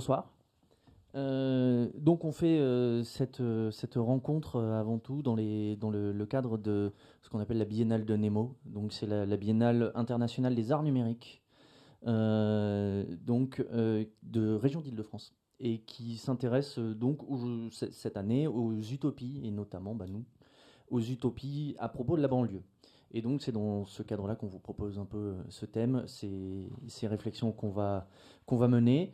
bonsoir. Donc on fait cette rencontre avant tout dans le cadre de ce qu'on appelle la Biennale de Nemo. Donc c'est la Biennale internationale des arts numériques de région d'Île-de-France et qui s'intéresse cette année aux utopies et notamment nous aux utopies à propos de la banlieue. Et donc c'est dans ce cadre-là qu'on vous propose un peu ce thème, ces réflexions qu'on va mener.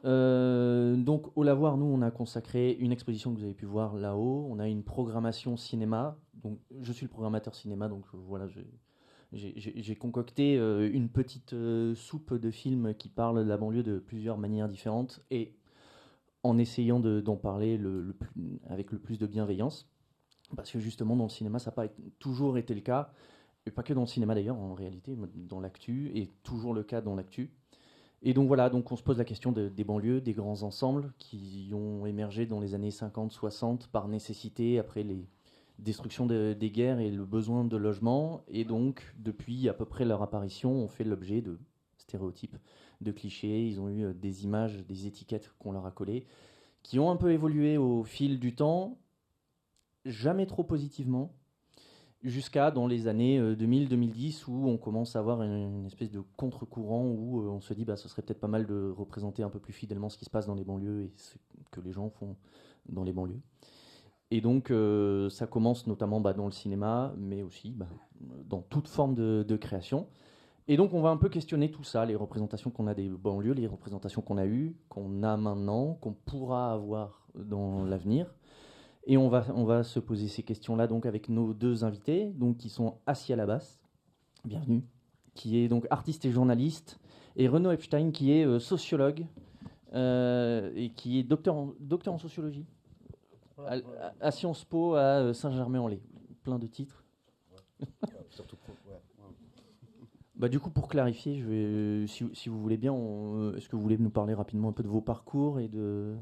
Donc au Lavoir, nous, on a consacré une exposition que vous avez pu voir là-haut. On a une programmation cinéma. Donc je suis le programmateur cinéma, donc voilà, j'ai concocté une petite soupe de films qui parlent de la banlieue de plusieurs manières différentes et en essayant d'en parler avec le plus de bienveillance. Parce que justement, dans le cinéma, ça n'a pas toujours été le cas. Et pas que dans le cinéma d'ailleurs, en réalité, dans l'actu, et toujours le cas dans l'actu. Et donc voilà, donc on se pose la question des banlieues, des grands ensembles qui ont émergé dans les années 50-60 par nécessité après les destructions des guerres et le besoin de logement. Et donc, depuis à peu près leur apparition, on fait l'objet de stéréotypes, de clichés. Ils ont eu des images, des étiquettes qu'on leur a collées, qui ont un peu évolué au fil du temps, jamais trop positivement, jusqu'à dans les années 2000-2010 où on commence à avoir une espèce de contre-courant où on se dit ce serait peut-être pas mal de représenter un peu plus fidèlement ce qui se passe dans les banlieues et ce que les gens font dans les banlieues. Et donc ça commence notamment dans le cinéma, mais aussi dans toute forme de création. Et donc on va un peu questionner tout ça, les représentations qu'on a des banlieues, les représentations qu'on a eues, qu'on a maintenant, qu'on pourra avoir dans l'avenir. Et on va se poser ces questions-là donc avec nos deux invités, donc qui sont Assia Labas, bienvenue, qui est donc artiste et journaliste, et Renaud Epstein, qui est sociologue et qui est docteur en sociologie à Sciences Po à Saint-Germain-en-Laye. Plein de titres. Surtout Du coup, pour clarifier, si vous voulez bien, est-ce que vous voulez nous parler rapidement un peu de vos parcours et de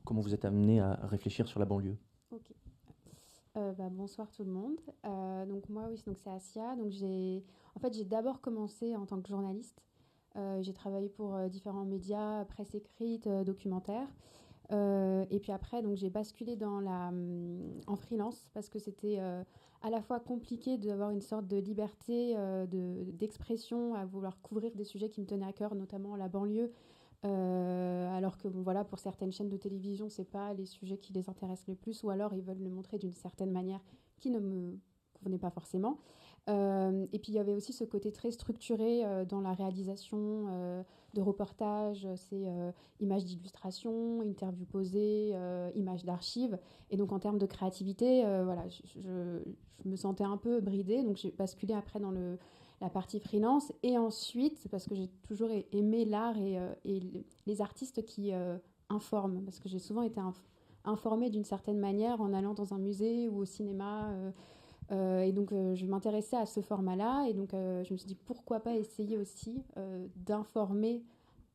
comment vous êtes amené à réfléchir sur la banlieue? Ok. Bonsoir tout le monde. Donc moi, oui, donc c'est Assia. Donc j'ai d'abord commencé en tant que journaliste. J'ai travaillé pour différents médias, presse écrite, documentaire. Et puis après, donc j'ai basculé en freelance parce que c'était à la fois compliqué d'avoir une sorte de liberté d'expression, à vouloir couvrir des sujets qui me tenaient à cœur, notamment la banlieue. Alors que pour certaines chaînes de télévision, c'est pas les sujets qui les intéressent le plus, ou alors ils veulent le montrer d'une certaine manière qui ne me convenait pas forcément. Et puis il y avait aussi ce côté très structuré dans la réalisation de reportages, c'est images d'illustration, interviews posées, images d'archives. Et donc en termes de créativité, je me sentais un peu bridée, donc j'ai basculé après dans la partie freelance. Et ensuite, parce que j'ai toujours aimé l'art et les artistes qui informent, parce que j'ai souvent été informée d'une certaine manière en allant dans un musée ou au cinéma. Et donc, je m'intéressais à ce format-là. Et donc, je me suis dit, pourquoi pas essayer aussi d'informer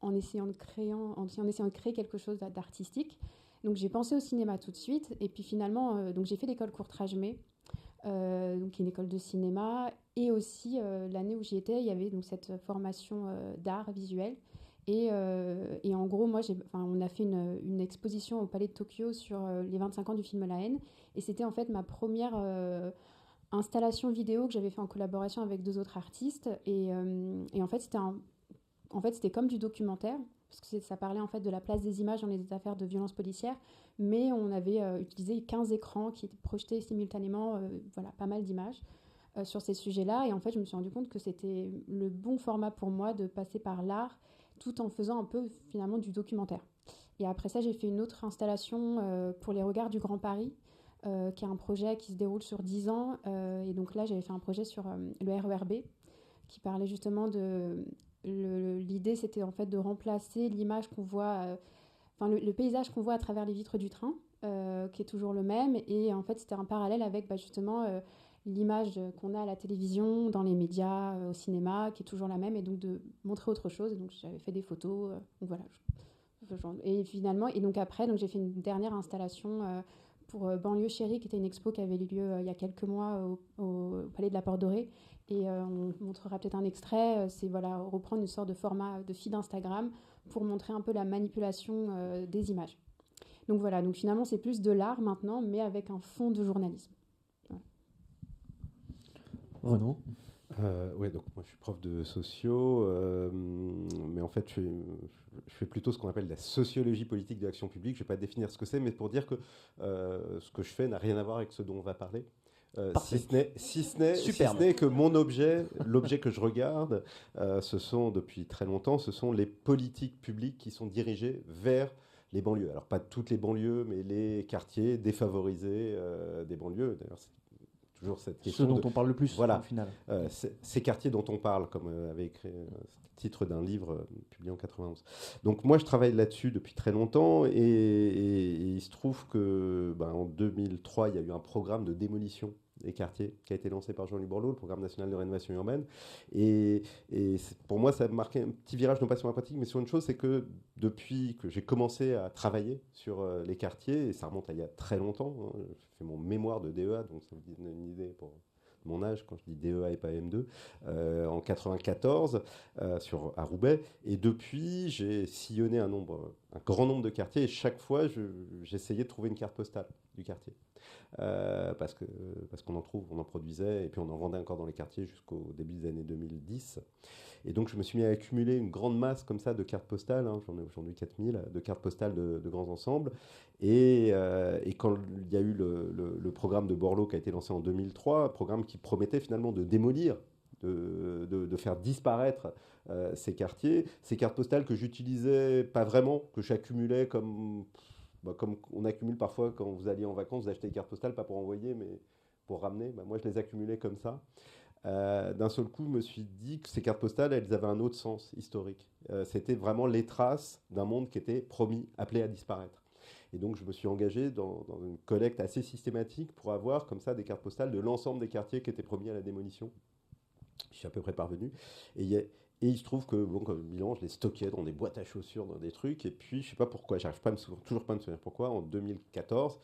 en essayant de créer quelque chose d'artistique. Donc, j'ai pensé au cinéma tout de suite. Et puis, finalement, donc j'ai fait l'école Courtrage-May, donc une école de cinéma. Et aussi, l'année où j'y étais, il y avait donc cette formation d'art visuel. Et en gros, on a fait une exposition au Palais de Tokyo sur les 25 ans du film La Haine. Et c'était en fait ma première installation vidéo que j'avais fait en collaboration avec 2 autres artistes. Et en fait, c'était comme du documentaire, parce que ça parlait en fait de la place des images dans les affaires de violences policières. Mais on avait utilisé 15 écrans qui étaient projetés simultanément, pas mal d'images sur ces sujets-là. Et en fait, je me suis rendu compte que c'était le bon format pour moi de passer par l'art tout en faisant un peu finalement du documentaire. Et après ça, j'ai fait une autre installation pour les Regards du Grand Paris, qui est un projet qui se déroule sur 10 ans. Et donc là, j'avais fait un projet sur le RERB, qui parlait justement de... L'idée, c'était en fait de remplacer l'image qu'on voit... le paysage qu'on voit à travers les vitres du train, qui est toujours le même. Et en fait, c'était un parallèle avec justement l'image qu'on a à la télévision, dans les médias, au cinéma, qui est toujours la même, et donc de montrer autre chose. Et donc j'avais fait des photos, donc voilà. Et finalement, et donc après, j'ai fait une dernière installation pour Banlieue Chérie, qui était une expo qui avait eu lieu il y a quelques mois au Palais de la Porte Dorée. Et on montrera peut-être un extrait. C'est reprendre une sorte de format de feed Instagram pour montrer un peu la manipulation des images. Donc voilà, donc finalement c'est plus de l'art maintenant, mais avec un fond de journalisme. Voilà. Renaud? Ouais, donc moi je suis prof de socio, mais en fait je fais plutôt ce qu'on appelle la sociologie politique de l'action publique. Je ne vais pas définir ce que c'est, mais pour dire que ce que je fais n'a rien à voir avec ce dont on va parler. Si ce n'est que mon objet, l'objet que je regarde, ce sont depuis très longtemps, ce sont les politiques publiques qui sont dirigées vers les banlieues. Alors pas toutes les banlieues, mais les quartiers défavorisés des banlieues. D'ailleurs, c'est toujours cette question. Ce dont on parle le plus, voilà, au final. ces quartiers dont on parle, comme avait écrit le titre d'un livre publié en 91. Donc moi, je travaille là-dessus depuis très longtemps, et il se trouve que en 2003, il y a eu un programme de démolition des quartiers qui a été lancé par Jean-Louis Borloo, le programme national de rénovation urbaine. Et pour moi, ça a marqué un petit virage, non pas sur ma pratique, mais sur une chose, c'est que depuis que j'ai commencé à travailler sur les quartiers, et ça remonte à il y a très longtemps, hein, j'ai fait mon mémoire de DEA, donc ça vous donne une idée pour mon âge, quand je dis DEA et pas M2, en 94, à Roubaix. Et depuis, j'ai sillonné un grand nombre de quartiers, et chaque fois, j'essayais de trouver une carte postale du quartier. Parce qu'on en trouve, on en produisait, et puis on en vendait encore dans les quartiers jusqu'au début des années 2010. Et donc je me suis mis à accumuler une grande masse comme ça de cartes postales, hein, j'en ai aujourd'hui 4000, de cartes postales de grands ensembles. Et quand il y a eu le programme de Borloo qui a été lancé en 2003, un programme qui promettait finalement de démolir, de faire disparaître ces quartiers, ces cartes postales que j'utilisais pas vraiment, que j'accumulais comme on accumule parfois quand vous alliez en vacances, vous achetez des cartes postales, pas pour envoyer, mais pour ramener. Moi, je les accumulais comme ça. D'un seul coup, je me suis dit que ces cartes postales, elles avaient un autre sens historique. C'était vraiment les traces d'un monde qui était promis, appelé à disparaître. Et donc, je me suis engagé dans une collecte assez systématique pour avoir comme ça des cartes postales de l'ensemble des quartiers qui étaient promis à la démolition. Je suis à peu près parvenu. Et il se trouve que, comme bilan, je les stockais dans des boîtes à chaussures, dans des trucs. Et puis, je ne sais pas pourquoi, j'arrive toujours pas à me souvenir pourquoi, en 2014,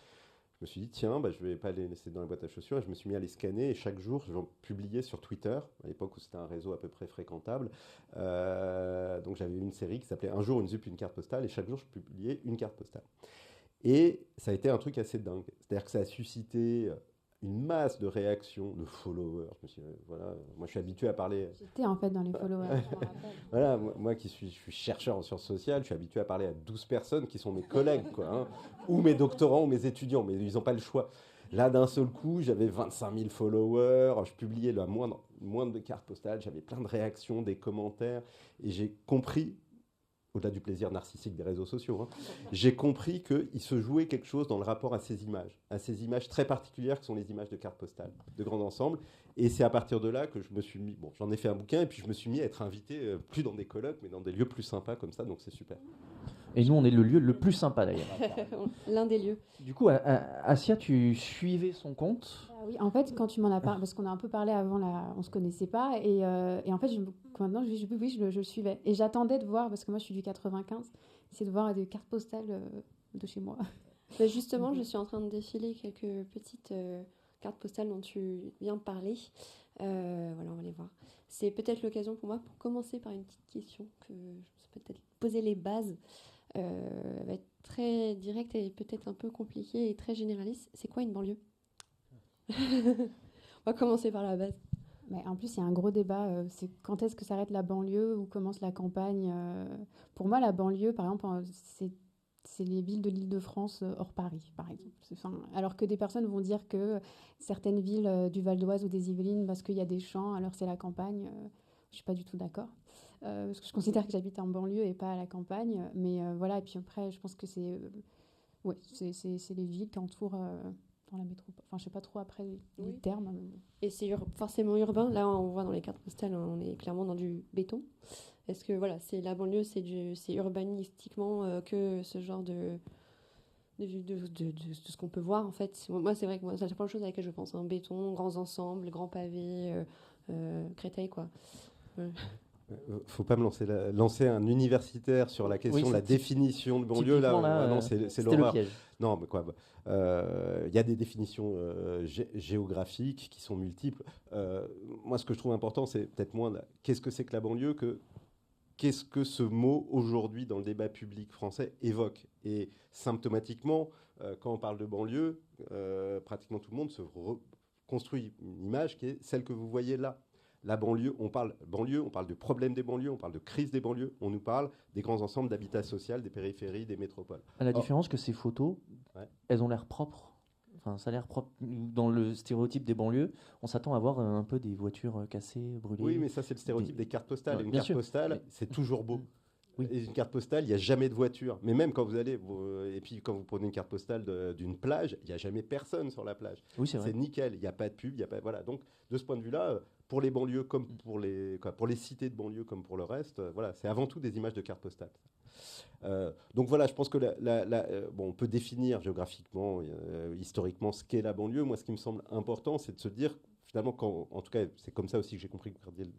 je me suis dit, tiens, je ne vais pas les laisser dans les boîtes à chaussures. Et je me suis mis à les scanner. Et chaque jour, j'en publiais sur Twitter, à l'époque où c'était un réseau à peu près fréquentable. Donc, j'avais une série qui s'appelait Un jour, une ZUP, une carte postale. Et chaque jour, je publiais une carte postale. Et ça a été un truc assez dingue. C'est-à-dire que ça a suscité une masse de réactions, de followers. Moi, je suis habitué à parler. J'étais en fait dans les followers. Voilà, moi qui suis chercheur en sciences sociales, je suis habitué à parler à 12 personnes qui sont mes collègues, quoi, hein, ou mes doctorants ou mes étudiants, mais ils n'ont pas le choix. Là, d'un seul coup, j'avais 25 000 followers, je publiais la moindre de cartes postales, j'avais plein de réactions, des commentaires, et j'ai compris, au-delà du plaisir narcissique des réseaux sociaux, hein, j'ai compris qu'il se jouait quelque chose dans le rapport à ces images très particulières que sont les images de cartes postales, de grands ensembles. Et c'est à partir de là que je me suis mis, j'en ai fait un bouquin, et puis je me suis mis à être invité, plus dans des colloques, mais dans des lieux plus sympas comme ça, donc c'est super. Et nous, on est le lieu le plus sympa d'ailleurs. L'un des lieux. Du coup, Assia, tu suivais son compte? Oui, en fait, quand tu m'en as parlé, parce qu'on a un peu parlé avant, on ne se connaissait pas, et en fait, maintenant, je le suivais. Et j'attendais de voir, parce que moi, je suis du 95, c'est de voir des cartes postales de chez moi. Justement, je suis en train de défiler quelques petites cartes postales dont tu viens de parler. Voilà, on va les voir. C'est peut-être l'occasion pour moi, pour commencer par une petite question, que je me suis peut-être poser les bases. Elle va être très directe et peut-être un peu compliquée et très généraliste. C'est quoi une banlieue? On va commencer par la base. Mais en plus, il y a un gros débat. C'est quand est-ce que s'arrête la banlieue ou commence la campagne? Pour moi, la banlieue, par exemple, c'est les villes de l'Île-de-France hors Paris, par exemple. Alors que des personnes vont dire que certaines villes du Val d'Oise ou des Yvelines, parce qu'il y a des champs, alors c'est la campagne. Je ne suis pas du tout d'accord. Parce que je considère que j'habite en banlieue et pas à la campagne. Mais voilà, et puis après, je pense que c'est les villes qui entourent dans la métropole. Enfin, je ne sais pas trop après les termes. Et c'est forcément urbain. Là, on voit dans les cartes postales, on est clairement dans du béton. Est-ce que voilà, c'est la banlieue, c'est urbanistiquement que ce genre de ce qu'on peut voir en fait. Moi, c'est vrai que c'est la première chose à laquelle je pense. Hein. Béton, grands ensembles, grands pavés, Créteil, quoi. Faut pas me lancer un universitaire sur la question de la définition de banlieue. Non, c'est l'horreur. Non, mais quoi. Y a des définitions géographiques qui sont multiples. Moi, ce que je trouve important, c'est peut-être moins qu'est-ce que c'est que la banlieue, que qu'est-ce que ce mot, aujourd'hui, dans le débat public français, évoque. Et symptomatiquement, quand on parle de banlieue, pratiquement tout le monde se construit une image qui est celle que vous voyez là. La banlieue, on parle de problèmes des banlieues, on parle de crise des banlieues, on nous parle des grands ensembles d'habitat social, des périphéries, des métropoles. À la différence que ces photos, elles ont l'air propres. Enfin, ça a l'air propre. Dans le stéréotype des banlieues, on s'attend à voir un peu des voitures cassées, brûlées. Oui, mais ça, c'est le stéréotype des cartes postales. Et une carte sûr. postale, c'est toujours beau. Oui. Et une carte postale, il n'y a jamais de voiture. Mais même quand vous allez, et puis quand vous prenez une carte postale d'une plage, il n'y a jamais personne sur la plage. Oui, c'est vrai. C'est nickel, il n'y a pas de pub, il y a pas, voilà. Donc, de ce point de vue-là, pour les banlieues comme pour les cités de banlieue comme pour le reste, voilà, c'est avant tout des images de cartes postales. Donc voilà, je pense que bon, on peut définir géographiquement, historiquement, ce qu'est la banlieue. Moi, ce qui me semble important, c'est de se dire, finalement, en tout cas, c'est comme ça aussi que j'ai compris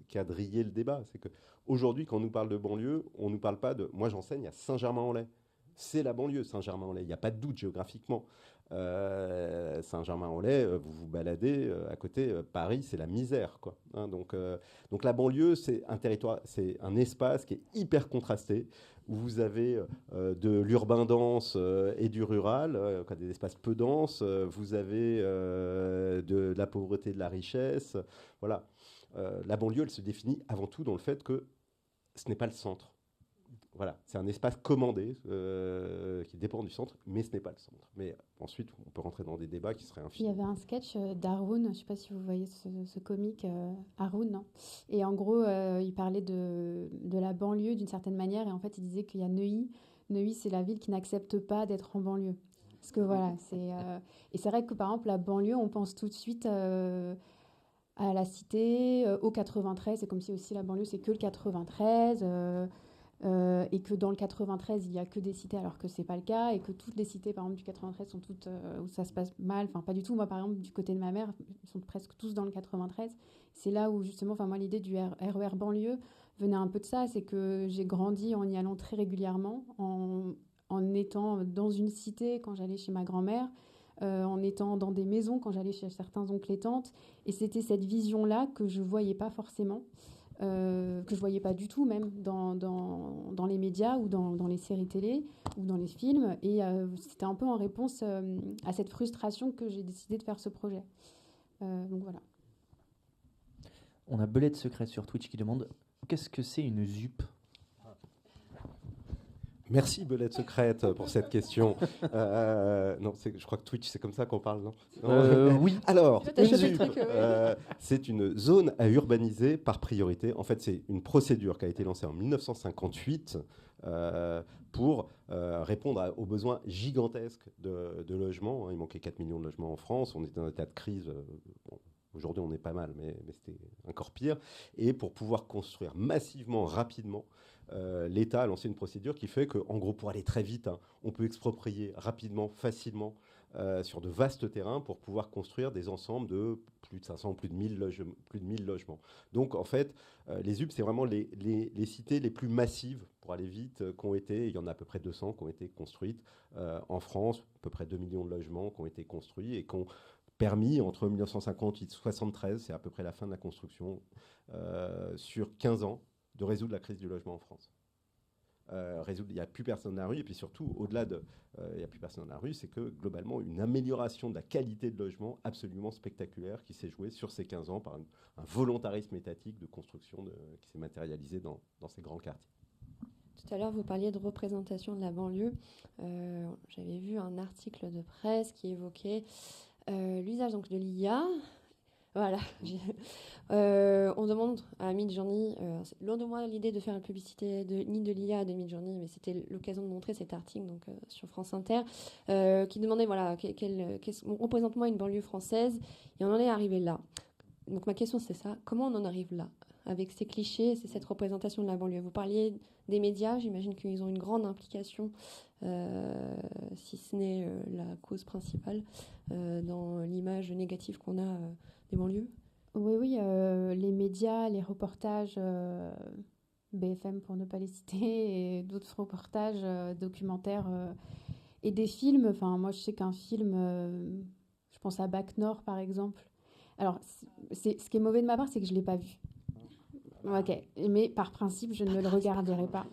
quadriller le débat. C'est qu'aujourd'hui, quand on nous parle de banlieue, on ne nous parle pas de... Moi, j'enseigne à Saint-Germain-en-Laye. C'est la banlieue, Saint-Germain-en-Laye. Il n'y a pas de doute géographiquement. Saint-Germain-en-Laye, vous vous baladez à côté, Paris, c'est la misère, quoi. Hein, donc la banlieue, c'est un territoire, c'est un espace qui est hyper contrasté, où vous avez de l'urbain dense et du rural, des espaces peu denses, vous avez de la pauvreté, de la richesse. Voilà. La banlieue, elle se définit avant tout dans le fait que ce n'est pas le centre. Voilà, c'est un espace commandé qui dépend du centre, mais ce n'est pas le centre. Mais ensuite, on peut rentrer dans des débats qui seraient infinis. Il y avait un sketch d'Haroun, je ne sais pas si vous voyez ce comique, Haroun, non. Et en gros, il parlait de la banlieue d'une certaine manière, et en fait, il disait qu'il y a Neuilly. Neuilly, c'est la ville qui n'accepte pas d'être en banlieue. Parce que voilà, et c'est vrai que par exemple, la banlieue, on pense tout de suite à la cité, au 93, c'est comme si aussi la banlieue, c'est que le 93. Et que dans le 93, il n'y a que des cités alors que ce n'est pas le cas, et que toutes les cités, par exemple, du 93 sont toutes où ça se passe mal. Enfin, pas du tout. Moi, par exemple, du côté de ma mère, ils sont presque tous dans le 93. C'est là où, justement, moi, l'idée du RER banlieue venait un peu de ça. C'est que j'ai grandi en y allant très régulièrement, en étant dans une cité quand j'allais chez ma grand-mère, en étant dans des maisons quand j'allais chez certains oncles et tantes. Et c'était cette vision-là que je ne voyais pas forcément. Que je ne voyais pas du tout, même dans les médias ou dans les séries télé ou dans les films. Et c'était un peu en réponse à cette frustration que j'ai décidé de faire ce projet. Donc voilà. On a Belette Secrète sur Twitch qui demande qu'est-ce que c'est une ZUP ? Merci Belette Secrète pour cette question. Non, je crois que Twitch, c'est comme ça qu'on parle, non Oui. Alors, une ZUP, c'est une zone à urbaniser par priorité. En fait, c'est une procédure qui a été lancée en 1958 pour répondre aux besoins gigantesques de logements. Il manquait 4 millions de logements en France. On était dans un état de crise. Aujourd'hui, on est pas mal, mais c'était encore pire. Et pour pouvoir construire massivement, rapidement, l'État a lancé une procédure qui fait qu'en gros, pour aller très vite, on peut exproprier rapidement, facilement, sur de vastes terrains pour pouvoir construire des ensembles de plus de 500, plus de 1000 logements. Donc, en fait, les ZUP, c'est vraiment les cités les plus massives, pour aller vite, il y en a à peu près 200 qui ont été construites en France, à peu près 2 millions de logements qui ont été construits et qui ont permis, entre 1958 et 1973, c'est à peu près la fin de la construction, sur 15 ans, de résoudre la crise du logement en France. Il n'y a plus personne dans la rue, et puis surtout, au-delà de il n'y a plus personne dans la rue, c'est que globalement, une amélioration de la qualité de logement absolument spectaculaire qui s'est jouée sur ces 15 ans par un volontarisme étatique de construction qui s'est matérialisé dans ces grands quartiers. Tout à l'heure, vous parliez de représentation de la banlieue. J'avais vu un article de presse qui évoquait l'usage donc, de l'IA. Voilà. On demande à Midjourney, loin de moi l'idée de faire une publicité ni de l'IA de Midjourney, mais c'était l'occasion de montrer cet article donc, sur France Inter, qui demandait voilà, représente-moi une banlieue française, et on en est arrivé là. Donc ma question c'est ça, comment on en arrive là avec ces clichés, c'est cette représentation de la banlieue. Vous parliez des médias, j'imagine qu'ils ont une grande implication, si ce n'est la cause principale, dans l'image négative qu'on a des banlieues. Oui, les médias, les reportages, BFM pour ne pas les citer, et d'autres reportages, documentaires et des films. Enfin, moi, je sais qu'un film, je pense à Bac Nord, par exemple. Alors, ce qui est mauvais de ma part, c'est que je ne l'ai pas vu. Ok, mais par principe, je ne le regarderai pas.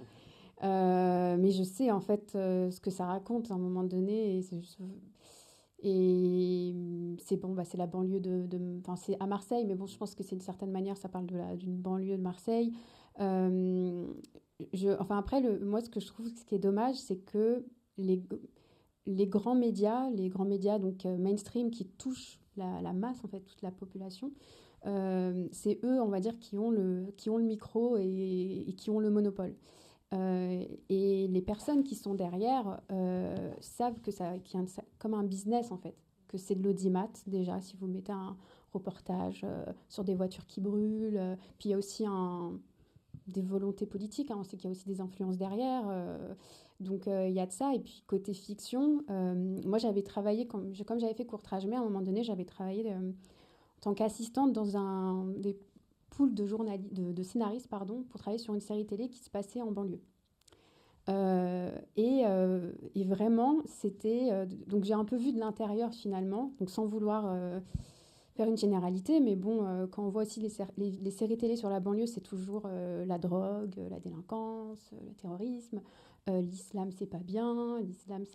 Mais je sais en fait ce que ça raconte à un moment donné. Et c'est bon, c'est la banlieue enfin, c'est à Marseille, mais bon, je pense que c'est d'une certaine manière, ça parle d'une banlieue de Marseille. Enfin, après, moi, ce que je trouve, ce qui est dommage, c'est que les grands médias donc mainstream qui touchent la masse, en fait, toute la population, c'est eux, on va dire, qui ont le micro et qui ont le monopole. Et les personnes qui sont derrière savent qu'il y a comme un business en fait, que c'est de l'audimat déjà, si vous mettez un reportage sur des voitures qui brûlent, puis il y a aussi des volontés politiques, on sait qu'il y a aussi des influences derrière, donc il y a de ça. Et puis côté fiction, moi j'avais travaillé, comme j'avais fait Courtrage, mais à un moment donné j'avais travaillé en tant qu'assistante dans des pool de scénaristes pour travailler sur une série télé qui se passait en banlieue. Et vraiment, c'était... donc j'ai un peu vu de l'intérieur finalement, donc sans vouloir faire une généralité, mais bon, quand on voit aussi les séries télé sur la banlieue, c'est toujours la drogue, la délinquance, le terrorisme. L'islam, c'est pas bien. L'islam,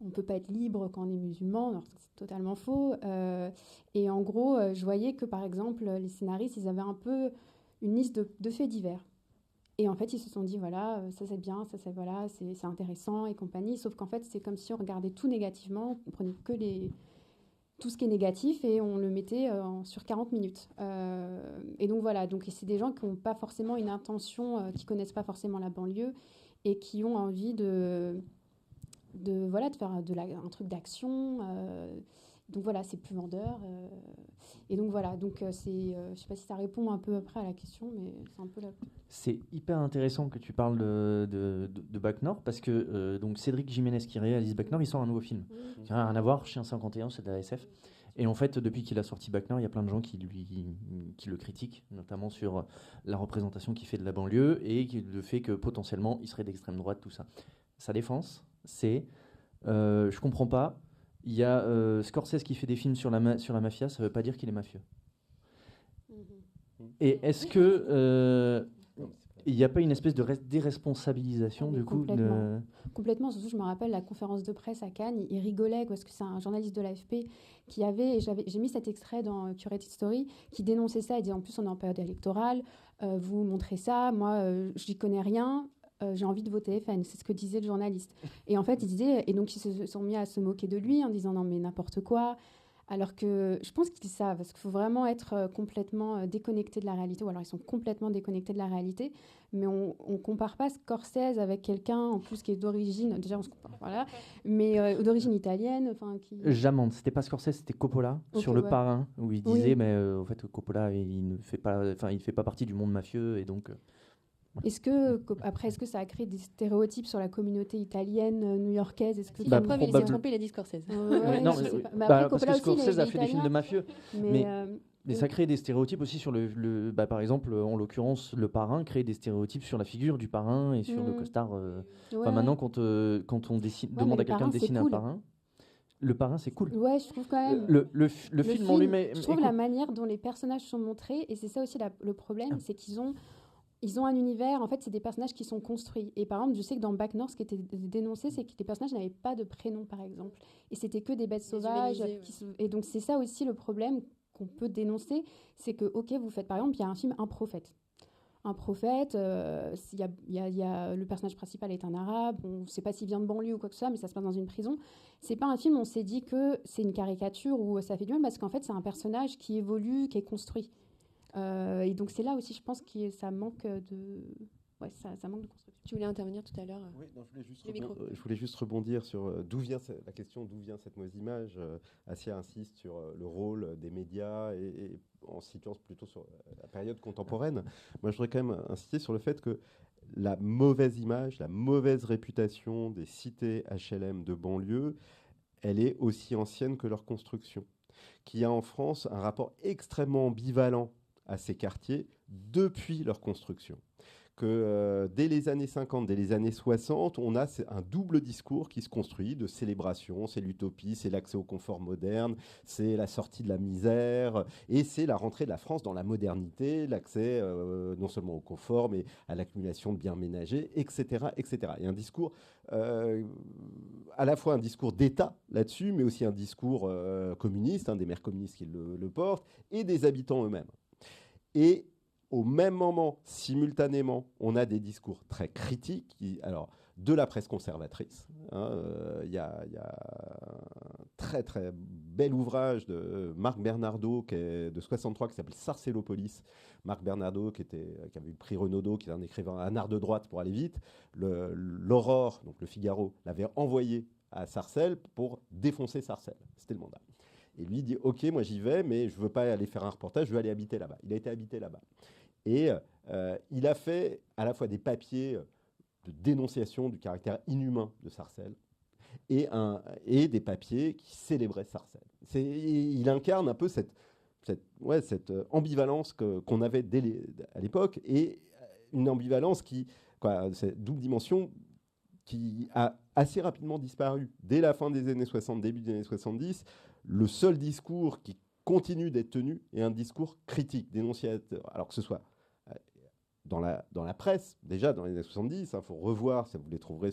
on peut pas être libre quand on est musulman, alors c'est totalement faux. Et en gros, je voyais que par exemple, les scénaristes, ils avaient un peu une liste de faits divers. Et en fait, ils se sont dit, voilà, ça c'est bien, ça c'est voilà, c'est intéressant et compagnie. Sauf qu'en fait, c'est comme si on regardait tout négativement, on prenait que tout ce qui est négatif et on le mettait sur 40 minutes. Et donc voilà, c'est des gens qui n'ont pas forcément une intention, qui ne connaissent pas forcément la banlieue et qui ont envie de faire un truc d'action. Donc voilà, c'est plus vendeur. Et donc voilà, je sais pas si ça répond un peu après à la question, mais c'est un peu là. C'est hyper intéressant que tu parles de Bac Nord parce que donc Cédric Jiménez qui réalise Bac Nord, il sort un nouveau film qui n'a rien à voir, Chien 51, c'est de la SF. Et en fait, depuis qu'il a sorti Bac Nord, il y a plein de gens qui le critiquent, notamment sur la représentation qu'il fait de la banlieue et le fait que potentiellement il serait d'extrême droite, tout ça. Sa défense, c'est je comprends pas. Il y a Scorsese qui fait des films sur la mafia, ça veut pas dire qu'il est mafieux. Et est-ce que il n'y a pas une espèce de déresponsabilisation du coup Complètement, surtout je me rappelle la conférence de presse à Cannes, il rigolait parce que c'est un journaliste de l'AFP qui avait, et j'ai mis cet extrait dans Curated Story, qui dénonçait ça, il disait en plus on est en période électorale, vous montrez ça, moi j'y connais rien, j'ai envie de voter FN, c'est ce que disait le journaliste. Et en fait il disait, et donc ils se sont mis à se moquer de lui en disant non mais n'importe quoi. Alors que je pense qu'ils savent, parce qu'il faut vraiment être complètement déconnecté de la réalité, ou alors ils sont complètement déconnectés de la réalité, mais on ne compare pas Scorsese avec quelqu'un en plus qui est d'origine, déjà on se compare, voilà, mais d'origine italienne. J'amende, c'était pas Scorsese, c'était Coppola, sur Le Parrain, où il disait, mais en fait Coppola, il fait pas partie du monde mafieux, et donc... Est-ce que ça a créé des stéréotypes sur la communauté italienne, new-yorkaise? Est-ce que la preuve, il s'est trompé, il a dit Scorsese. Parce que Scorsese a fait des films de mafieux. Mais ça crée des stéréotypes aussi sur par exemple, en l'occurrence, Le Parrain crée des stéréotypes sur la figure du parrain et sur le costard. Maintenant, quand on demande à quelqu'un de dessiner un parrain, Le Parrain, c'est cool. Ouais, je trouve quand même. Le film en lui-même. Je trouve la manière dont les personnages sont montrés, et c'est ça aussi le problème, c'est qu'ils ont un univers, en fait, c'est des personnages qui sont construits. Et par exemple, je sais que dans Bac Nord, ce qui était dénoncé, c'est que les personnages n'avaient pas de prénom, par exemple. Et c'était que des bêtes sauvages. Et donc, c'est ça aussi le problème qu'on peut dénoncer, c'est que, ok, vous faites, par exemple, il y a un film Un prophète. Un prophète, le personnage principal est un arabe, on ne sait pas s'il vient de banlieue ou quoi que ce soit, mais ça se passe dans une prison. C'est pas un film, on s'est dit que c'est une caricature ou ça fait du mal, parce qu'en fait, c'est un personnage qui évolue, qui est construit. Et donc c'est là aussi, je pense que ça manque de... Ouais, ça manque de construction. Tu voulais intervenir tout à l'heure. Oui, non, je voulais juste rebondir sur la question d'où vient cette mauvaise image. Assia insiste sur le rôle des médias et en se situant plutôt sur la période contemporaine. Moi, je voudrais quand même insister sur le fait que la mauvaise image, la mauvaise réputation des cités HLM de banlieue, elle est aussi ancienne que leur construction. Qu'il y a en France un rapport extrêmement ambivalent à ces quartiers depuis leur construction. que dès les années 50, dès les années 60, on a un double discours qui se construit de célébration, c'est l'utopie, c'est l'accès au confort moderne, c'est la sortie de la misère, et c'est la rentrée de la France dans la modernité, l'accès non seulement au confort, mais à l'accumulation de biens ménagers, etc., etc. Il y a un discours, à la fois un discours d'État là-dessus, mais aussi un discours communiste, des maires communistes qui le portent, et des habitants eux-mêmes. Et au même moment, simultanément, on a des discours très critiques, de la presse conservatrice. Il y a un très très bel ouvrage de Marc Bernardaud de 63 qui s'appelle Sarcellopolis. Marc Bernardaud qui avait eu le prix Renaudot, qui est un écrivain, un art de droite pour aller vite. L'Aurore, donc le Figaro, l'avait envoyé à Sarcelles pour défoncer Sarcelles. C'était le mandat. Et lui dit « Ok, moi j'y vais, mais je ne veux pas aller faire un reportage, je veux aller habiter là-bas. » Il a été habité là-bas. Et il a fait à la fois des papiers de dénonciation du caractère inhumain de Sarcelles et des papiers qui célébraient Sarcelles. Il incarne un peu cette ambivalence qu'on avait à l'époque, et une ambivalence cette double dimension qui a assez rapidement disparu. Dès la fin des années 60, début des années 70, le seul discours qui continue d'être tenu est un discours critique, dénonciateur. Alors que ce soit dans la presse, déjà dans les années 70, faut revoir, ça vous les trouverez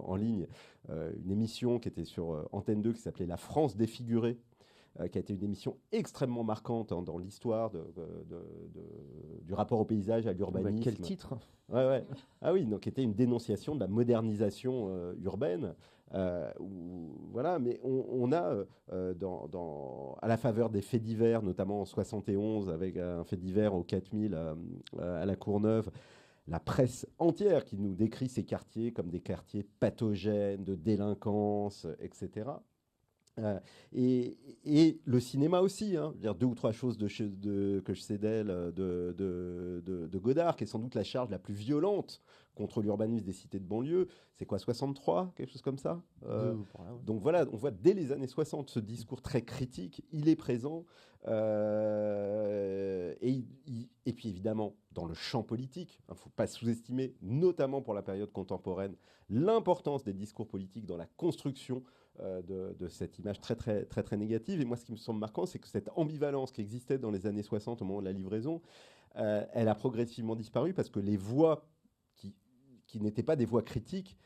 en ligne, une émission qui était sur Antenne 2 qui s'appelait La France défigurée, qui a été une émission extrêmement marquante dans l'histoire du rapport au paysage, à l'urbanisme. Quel titre! Ouais. Ah oui, donc était une dénonciation de la modernisation urbaine. Voilà, mais on a, à la faveur des faits divers, notamment en 71, avec un fait divers au 4000 à la Courneuve, la presse entière qui nous décrit ces quartiers comme des quartiers pathogènes, de délinquance, etc. Et le cinéma aussi, dire 2 ou 3 choses que je sais d'elle, de Godard, qui est sans doute la charge la plus violente contre l'urbanisme des cités de banlieue. C'est quoi, 63, quelque chose comme ça Donc voilà, on voit dès les années 60 ce discours très critique, il est présent. Et puis évidemment, dans le champ politique, il ne faut pas sous-estimer, notamment pour la période contemporaine, l'importance des discours politiques dans la construction de cette image très, très, très, très négative. Et moi, ce qui me semble marquant, c'est que cette ambivalence qui existait dans les années 60 au moment de la livraison, elle a progressivement disparu parce que les voix qui n'étaient pas des voix critiques,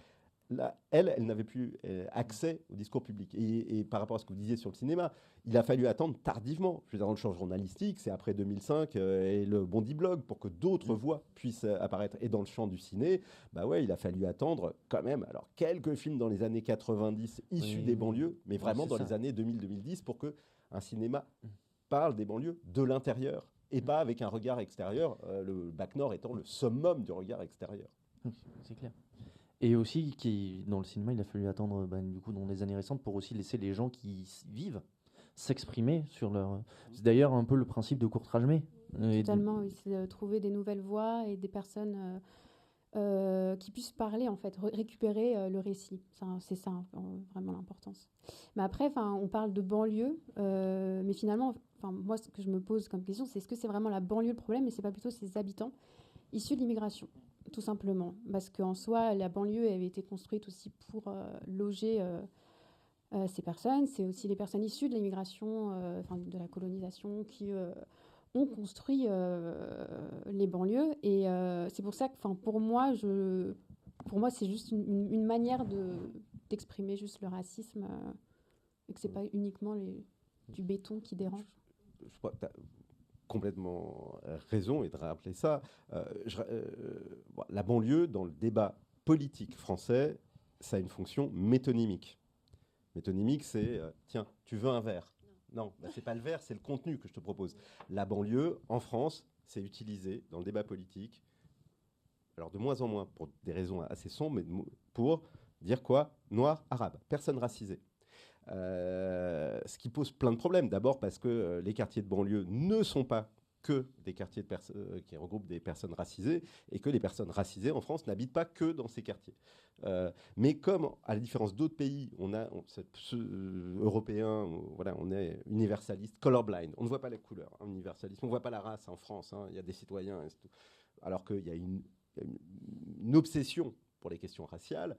là, elle n'avait plus accès au discours public. Et par rapport à ce que vous disiez sur le cinéma, il a fallu attendre tardivement. Je veux dire, dans le champ journalistique, c'est après 2005 et le Bondi Blog pour que d'autres voix puissent apparaître. Et dans le champ du ciné, il a fallu attendre quand même quelques films dans les années 90 issus des banlieues, mais vraiment dans les années 2000-2010 pour qu'un cinéma parle des banlieues de l'intérieur et pas avec un regard extérieur, le Bac Nord étant le summum du regard extérieur. C'est clair. Et aussi, dans le cinéma, il a fallu attendre du coup, dans les années récentes pour aussi laisser les gens qui vivent s'exprimer sur leur... C'est d'ailleurs un peu le principe de Courtrajmé. Totalement, oui, c'est de trouver des nouvelles voix et des personnes qui puissent parler, en fait, récupérer le récit. C'est ça, vraiment l'importance. Mais après, on parle de banlieue, mais finalement, moi, ce que je me pose comme question, c'est est-ce que c'est vraiment la banlieue le problème, et c'est pas plutôt ses habitants issus de l'immigration, tout simplement. Parce qu'en soi, la banlieue avait été construite aussi pour loger ces personnes. C'est aussi les personnes issues de l'immigration, de la colonisation, qui ont construit les banlieues. Et c'est pour ça que, pour moi, c'est juste une manière d'exprimer juste le racisme, et que c'est pas uniquement du béton qui dérange. Je crois que tu as complètement raison et de rappeler ça. La banlieue, dans le débat politique français, ça a une fonction métonymique. Métonymique, c'est tiens, tu veux un verre? Non, c'est pas le verre, c'est le contenu que je te propose. La banlieue, en France, c'est utilisé dans le débat politique, alors de moins en moins pour des raisons assez sombres, mais pour dire quoi? Noir, arabe, personne racisée. Ce qui pose plein de problèmes. D'abord parce que les quartiers de banlieue ne sont pas que des quartiers qui regroupent des personnes racisées, et que les personnes racisées en France n'habitent pas que dans ces quartiers. Mais comme, à la différence d'autres pays, européens, on est universaliste, colorblind, on ne voit pas les couleurs, universaliste, on ne voit pas la race en France, il y a des citoyens, et tout. Alors qu'il y a une une obsession pour les questions raciales,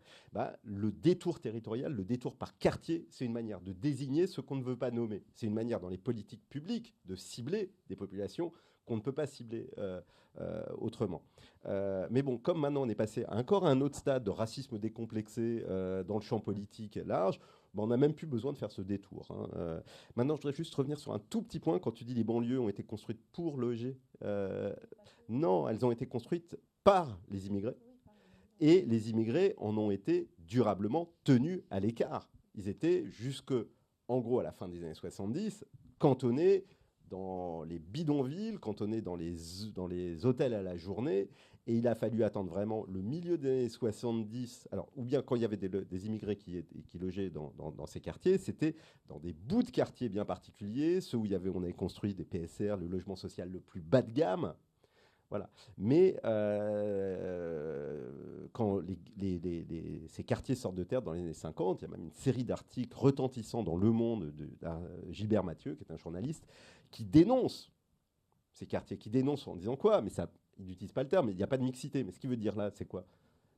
le détour territorial, le détour par quartier, c'est une manière de désigner ce qu'on ne veut pas nommer. C'est une manière dans les politiques publiques de cibler des populations qu'on ne peut pas cibler autrement. Mais bon, comme maintenant on est passé encore à un autre stade de racisme décomplexé dans le champ politique large, on n'a même plus besoin de faire ce détour. Maintenant, je voudrais juste revenir sur un tout petit point. Quand tu dis les banlieues ont été construites pour loger, non, elles ont été construites par les immigrés. Et les immigrés en ont été durablement tenus à l'écart. Ils étaient en gros, à la fin des années 70, cantonnés dans les bidonvilles, cantonnés dans les hôtels à la journée. Et il a fallu attendre vraiment le milieu des années 70. Alors, ou bien quand il y avait des immigrés qui logeaient dans ces quartiers, c'était dans des bouts de quartiers bien particuliers, ceux où on avait construit des PSR, le logement social le plus bas de gamme. Voilà. Mais quand ces quartiers sortent de terre dans les années 50, il y a même une série d'articles retentissants dans Le Monde de Gilbert Mathieu, qui est un journaliste, qui dénonce ces quartiers, qui dénonce en disant quoi? Mais ça, il n'utilise pas le terme, mais il n'y a pas de mixité. Mais ce qu'il veut dire là, c'est quoi?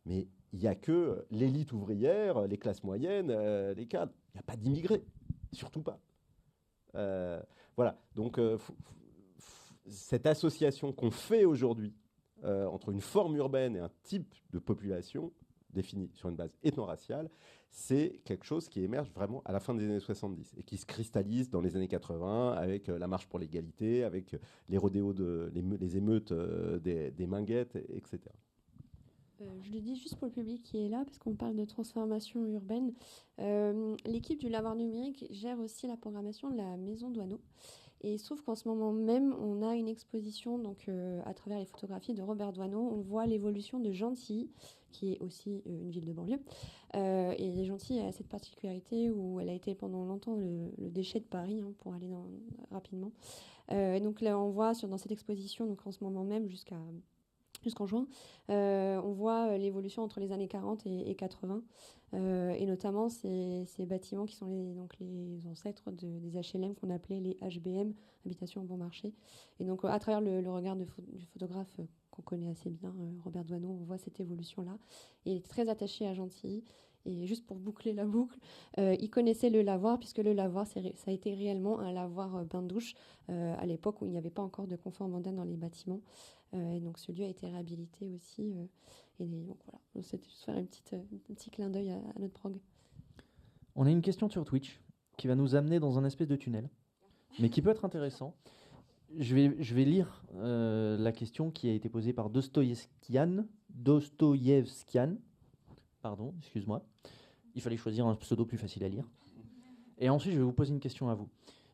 Mais il n'y a que l'élite ouvrière, les classes moyennes, les cadres. Il n'y a pas d'immigrés, surtout pas. Voilà. Donc, cette association qu'on fait aujourd'hui entre une forme urbaine et un type de population définie sur une base ethno-raciale, c'est quelque chose qui émerge vraiment à la fin des années 70 et qui se cristallise dans les années 80 avec la marche pour l'égalité, avec les rodéos, les émeutes des Minguettes, etc. Je le dis juste pour le public qui est là, parce qu'on parle de transformation urbaine. L'équipe du Lavoir numérique gère aussi la programmation de la Maison Douaneau. Et il se trouve qu'en ce moment même, on a une exposition donc, à travers les photographies de Robert Douaneau. On voit l'évolution de Gentilly, qui est aussi une ville de banlieue. Et Gentilly a cette particularité où elle a été pendant longtemps le déchet de Paris, pour aller rapidement. Et donc là, on voit dans cette exposition, donc en ce moment même jusqu'en juin, on voit l'évolution entre les années 40 et 80, et notamment ces bâtiments qui sont les ancêtres des HLM qu'on appelait les HBM, Habitations Bon Marché. Et donc à travers le regard du photographe qu'on connaît assez bien, Robert Douaneau, on voit cette évolution-là. Et il est très attaché à Gentilly. Et juste pour boucler la boucle, il connaissait le lavoir, puisque le lavoir, ça a été réellement un lavoir bain-douche à l'époque où il n'y avait pas encore de confort mondain dans les bâtiments. Et donc ce lieu a été réhabilité aussi. Et donc voilà, c'était juste faire un petit clin d'œil à notre prog. On a une question sur Twitch qui va nous amener dans un espèce de tunnel, mais qui peut être intéressant. Je vais lire la question qui a été posée par Dostoïevskian. Pardon, excuse-moi. Il fallait choisir un pseudo plus facile à lire. Et ensuite, je vais vous poser une question à vous.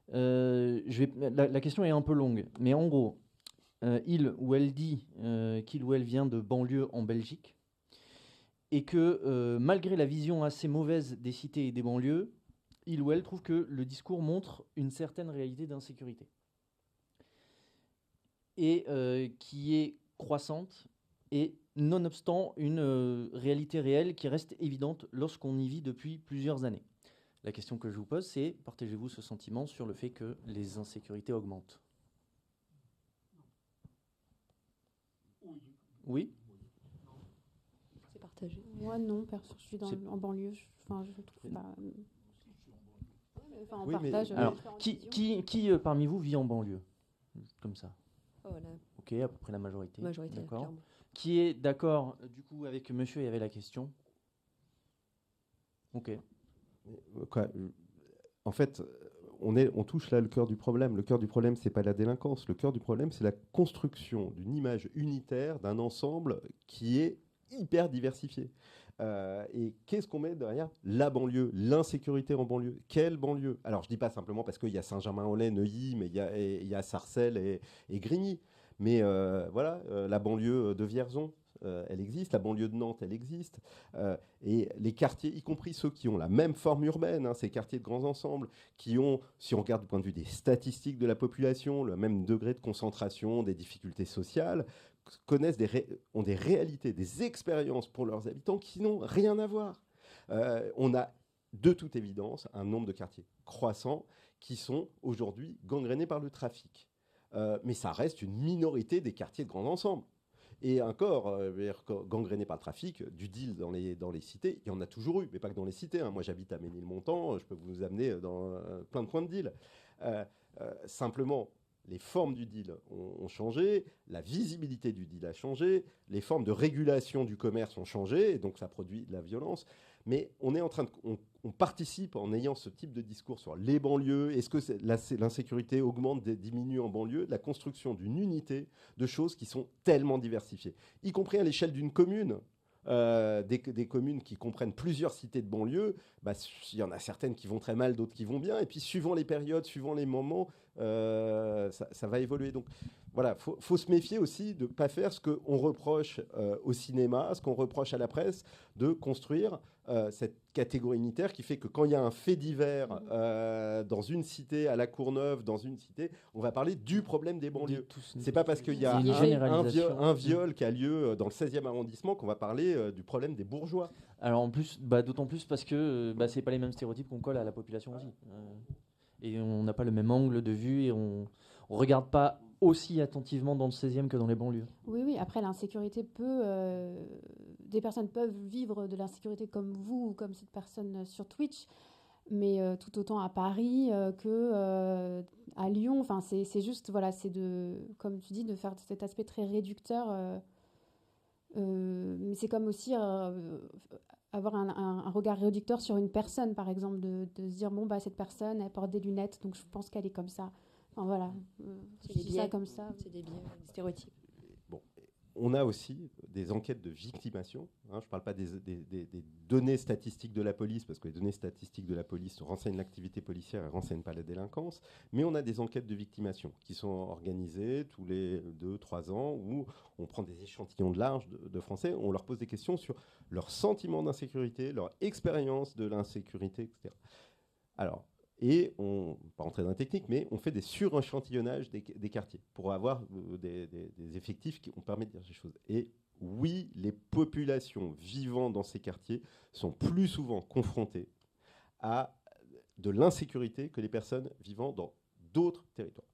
La question est un peu longue, mais en gros, il ou elle dit qu'il ou elle vient de banlieue en Belgique et que malgré la vision assez mauvaise des cités et des banlieues, il ou elle trouve que le discours montre une certaine réalité d'insécurité et qui est croissante et nonobstant une réalité réelle qui reste évidente lorsqu'on y vit depuis plusieurs années. La question que je vous pose, c'est partagez-vous ce sentiment sur le fait que les insécurités augmentent? Oui. C'est partagé. Moi, non, perso, je suis en banlieue. Je trouve pas. On partage. Alors, qui parmi vous vit en banlieue? Comme ça. Oh, là. Ok, à peu près la majorité. D'accord. Clairement. Qui est d'accord, du coup, avec monsieur, il y avait la question. Ok. Quoi, en fait, on touche là le cœur du problème. Le cœur du problème, c'est pas la délinquance. Le cœur du problème, c'est la construction d'une image unitaire d'un ensemble qui est hyper diversifié. Et qu'est-ce qu'on met derrière la banlieue, l'insécurité en banlieue? Quelle banlieue? Alors, je dis pas simplement parce qu'il y a Saint-Germain-en-Laye, Neuilly, mais il y a Sarcelles et Grigny. Mais voilà, la banlieue de Vierzon, elle existe, la banlieue de Nantes, elle existe. Et les quartiers, y compris ceux qui ont la même forme urbaine, ces quartiers de grands ensembles, qui ont, si on regarde du point de vue des statistiques de la population, le même degré de concentration, des difficultés sociales, ont des réalités, des expériences pour leurs habitants qui n'ont rien à voir. On a de toute évidence un nombre de quartiers croissants qui sont aujourd'hui gangrénés par le trafic. Mais ça reste une minorité des quartiers de grands ensembles. Et encore, gangréné par le trafic, du deal dans les cités, il y en a toujours eu, mais pas que dans les cités. Hein. Moi, j'habite à Ménilmontant, je peux vous amener dans plein de points de deal. Simplement, les formes du deal ont changé, la visibilité du deal a changé, les formes de régulation du commerce ont changé, et donc ça produit de la violence. Mais on est en train on participe en ayant ce type de discours sur les banlieues. Est-ce que l'insécurité augmente, diminue en banlieue? La construction d'une unité de choses qui sont tellement diversifiées, y compris à l'échelle d'une commune. Des communes qui comprennent plusieurs cités de banlieue, il y en a certaines qui vont très mal, d'autres qui vont bien. Et puis, suivant les périodes, suivant les moments, ça va évoluer. Donc, voilà, faut se méfier aussi de ne pas faire ce qu'on reproche au cinéma, ce qu'on reproche à la presse, de construire cette catégorie unitaire qui fait que quand il y a un fait divers dans une cité, à la Courneuve, dans une cité, on va parler du problème des banlieues. C'est pas parce qu'il y a un viol qui a lieu dans le 16e arrondissement qu'on va parler du problème des bourgeois. Alors en plus, d'autant plus parce que c'est pas les mêmes stéréotypes qu'on colle à la population aussi. Et on n'a pas le même angle de vue et on regarde pas aussi attentivement dans le 16e que dans les banlieues. Oui, après l'insécurité des personnes peuvent vivre de l'insécurité comme vous ou comme cette personne sur Twitch, mais tout autant à Paris que à Lyon. Enfin, c'est juste, voilà, c'est comme tu dis, de faire cet aspect très réducteur. Mais c'est comme aussi avoir un regard réducteur sur une personne, par exemple, de se dire, cette personne, elle porte des lunettes, donc je pense qu'elle est comme ça. Enfin, voilà, c'est des biais, ça comme ça. C'est des biais, des stéréotypes. Bon, on a aussi des enquêtes de victimation. Je ne parle pas des données statistiques de la police, parce que les données statistiques de la police renseignent l'activité policière et ne renseignent pas la délinquance. Mais on a des enquêtes de victimation qui sont organisées tous les 2-3 ans, où on prend des échantillons de large de Français, on leur pose des questions sur leur sentiment d'insécurité, leur expérience de l'insécurité, etc. Alors, et on ne va pas rentrer dans la technique, mais on fait des suréchantillonnages des quartiers pour avoir des effectifs qui ont permis de dire ces choses. Et oui, les populations vivant dans ces quartiers sont plus souvent confrontées à de l'insécurité que les personnes vivant dans d'autres territoires.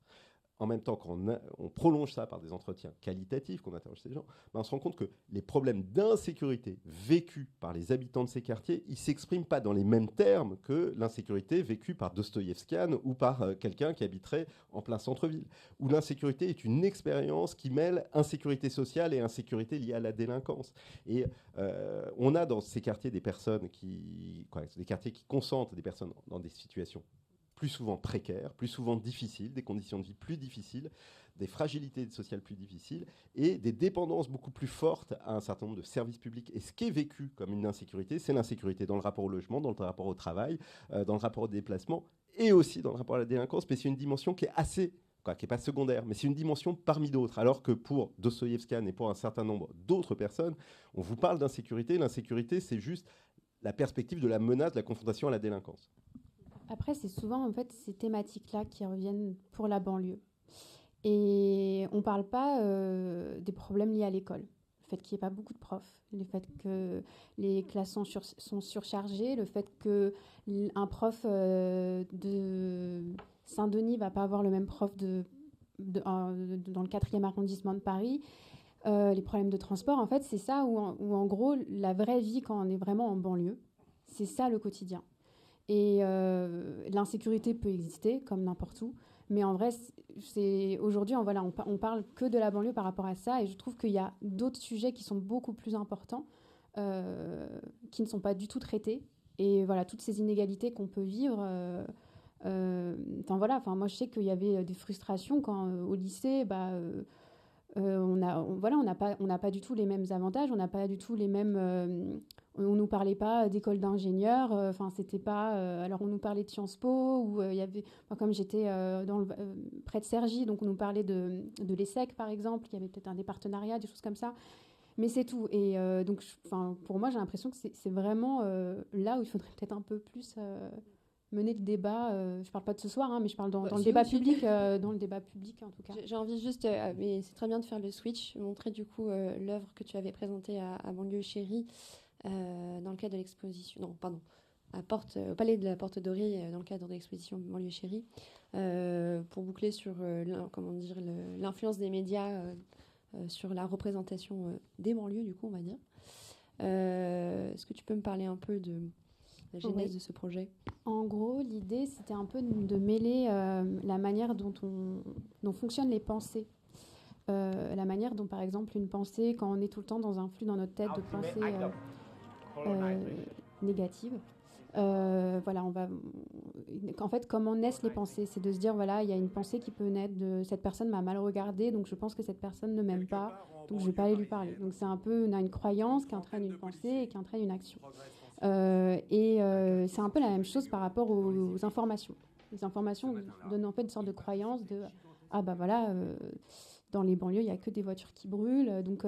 En même temps, quand on prolonge ça par des entretiens qualitatifs, qu'on interroge ces gens, on se rend compte que les problèmes d'insécurité vécus par les habitants de ces quartiers, ils ne s'expriment pas dans les mêmes termes que l'insécurité vécue par Dostoïevskian ou par quelqu'un qui habiterait en plein centre-ville. Où l'insécurité est une expérience qui mêle insécurité sociale et insécurité liée à la délinquance. Et on a dans ces quartiers des personnes des quartiers qui concentrent des personnes dans des situations plus souvent précaires, plus souvent difficiles, des conditions de vie plus difficiles, des fragilités sociales plus difficiles et des dépendances beaucoup plus fortes à un certain nombre de services publics. Et ce qui est vécu comme une insécurité, c'est l'insécurité dans le rapport au logement, dans le rapport au travail, dans le rapport au déplacement et aussi dans le rapport à la délinquance. Mais c'est une dimension qui est qui n'est pas secondaire, mais c'est une dimension parmi d'autres. Alors que pour Dostoïevskian et pour un certain nombre d'autres personnes, on vous parle d'insécurité. L'insécurité, c'est juste la perspective de la menace, de la confrontation à la délinquance. Après, c'est souvent en fait ces thématiques-là qui reviennent pour la banlieue. Et on ne parle pas des problèmes liés à l'école. Le fait qu'il n'y ait pas beaucoup de profs, le fait que les classes sont surchargées, le fait qu'un prof de Saint-Denis ne va pas avoir le même prof dans le 4e arrondissement de Paris. Les problèmes de transport, en fait, c'est ça où en gros, la vraie vie quand on est vraiment en banlieue, c'est ça le quotidien. Et l'insécurité peut exister, comme n'importe où. Mais en vrai, aujourd'hui, on parle que de la banlieue par rapport à ça. Et je trouve qu'il y a d'autres sujets qui sont beaucoup plus importants, qui ne sont pas du tout traités. Et voilà, toutes ces inégalités qu'on peut vivre. Moi, je sais qu'il y avait des frustrations quand, au lycée, on n'a pas du tout les mêmes avantages, on n'a pas du tout les mêmes... on nous parlait pas d'école d'ingénieurs, c'était pas... alors, on nous parlait de Sciences Po, ou il y avait... comme j'étais près de Cergy, donc on nous parlait de l'ESSEC, par exemple, il y avait peut-être des partenariats, des choses comme ça. Mais c'est tout. Et donc, pour moi, j'ai l'impression que c'est vraiment là où il faudrait peut-être un peu plus... mener le débat, je parle pas de ce soir, mais je parle dans le débat public, dans le débat public en tout cas. J'ai envie juste, mais c'est très bien de faire le switch, montrer du coup l'œuvre que tu avais présentée à Banlieue Chérie dans le cadre de l'exposition, au Palais de la Porte Dorée dans le cadre de l'exposition Banlieue Chérie, pour boucler sur l'influence des médias sur la représentation des banlieues, du coup, on va dire. Est-ce que tu peux me parler un peu de la genèse de ce projet ? En gros, l'idée, c'était un peu de mêler la manière dont fonctionnent les pensées. La manière dont, par exemple, une pensée, quand on est tout le temps dans un flux dans notre tête de pensées négatives, voilà, en fait, comment naissent les pensées ? C'est de se dire, voilà, il y a une pensée qui peut naître de cette personne m'a mal regardé, donc je pense que cette personne ne m'aime pas, donc je ne vais pas aller lui parler. Donc c'est un peu, on a une croyance qui entraîne une pensée et qui entraîne une action. C'est un peu la même chose par rapport aux informations. Les informations donnent en fait une sorte de croyance de ah bah voilà, dans les banlieues il n'y a que des voitures qui brûlent, donc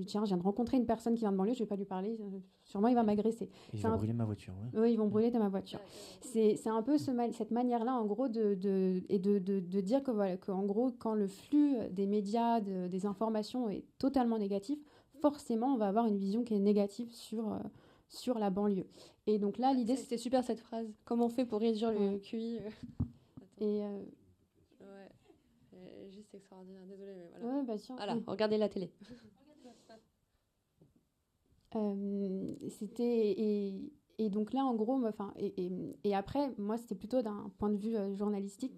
tiens, je viens de rencontrer une personne qui vient de banlieue, je ne vais pas lui parler, sûrement il va m'agresser. Ils vont brûler ma voiture. Ouais. Oui, ils vont brûler ma voiture. C'est un peu cette manière-là, en gros, de dire que voilà, qu'en gros, quand le flux des médias, des informations est totalement négatif, forcément, on va avoir une vision qui est négative sur la banlieue. Et donc là, l'idée... C'est super cette phrase. Comment on fait pour réduire le QI juste extraordinaire. Désolée, mais voilà. Ouais, bah tiens. Voilà, regardez la télé. Et donc là, en gros, et après, moi, c'était plutôt d'un point de vue journalistique,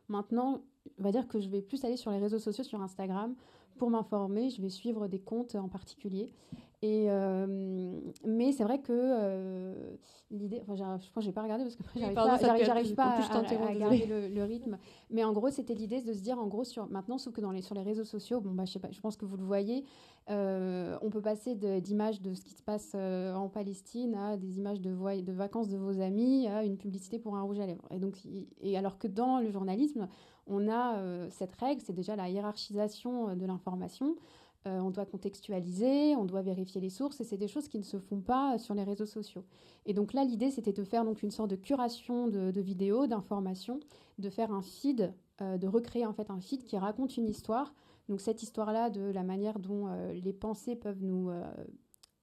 maintenant, on va dire que je vais plus aller sur les réseaux sociaux, sur Instagram, pour m'informer. Je vais suivre des comptes en particulier. Mais c'est vrai que l'idée, je pense que j'ai pas regardé parce que j'arrive pas à garder le rythme. Mais en gros, c'était l'idée de se dire, en gros, maintenant, sauf que sur les réseaux sociaux, bon, je sais pas, je pense que vous le voyez, on peut passer d'images de ce qui se passe en Palestine à des images de vacances de vos amis, à une publicité pour un rouge à lèvres. Et alors que dans le journalisme, on a cette règle, c'est déjà la hiérarchisation de l'information. On doit contextualiser, on doit vérifier les sources, et c'est des choses qui ne se font pas sur les réseaux sociaux. Et donc là, l'idée, c'était de faire donc une sorte de curation de vidéos, d'informations, de faire un feed, de recréer en fait un feed qui raconte une histoire. Donc cette histoire-là, de la manière dont les pensées peuvent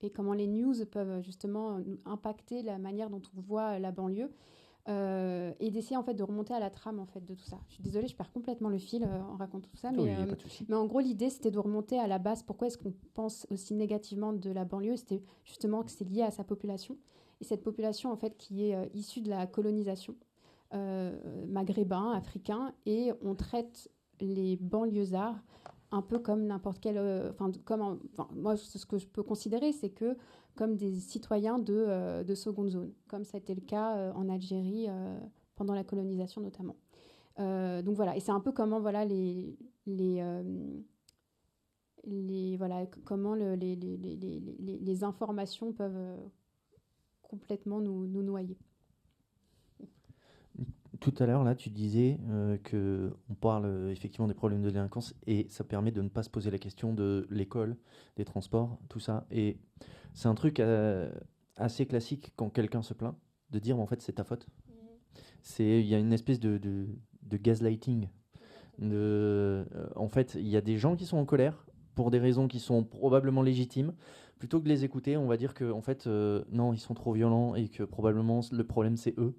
et comment les news peuvent justement impacter la manière dont on voit la banlieue. Et d'essayer en fait de remonter à la trame en fait de tout ça. Je suis désolée, je perds complètement le fil en racontant tout ça, mais en gros l'idée c'était de remonter à la base. Pourquoi est-ce qu'on pense aussi négativement de la banlieue ? C'était justement que c'est lié à sa population, et cette population en fait qui est issue de la colonisation maghrébin, africain, et on traite les banlieusards un peu comme n'importe quel... moi, ce que je peux considérer, c'est que comme des citoyens de seconde zone, comme ça a été le cas en Algérie pendant la colonisation notamment. Donc voilà, et c'est un peu comment voilà comment les informations peuvent complètement nous noyer. Tout à l'heure, là, tu disais qu'on parle effectivement des problèmes de délinquance et ça permet de ne pas se poser la question de l'école, des transports, tout ça. Et c'est un truc assez classique quand quelqu'un se plaint, de dire en fait c'est ta faute. Il y a une espèce de gaslighting. En fait, il y a des gens qui sont en colère pour des raisons qui sont probablement légitimes. Plutôt que de les écouter, on va dire que en fait, non, ils sont trop violents et que probablement le problème c'est eux.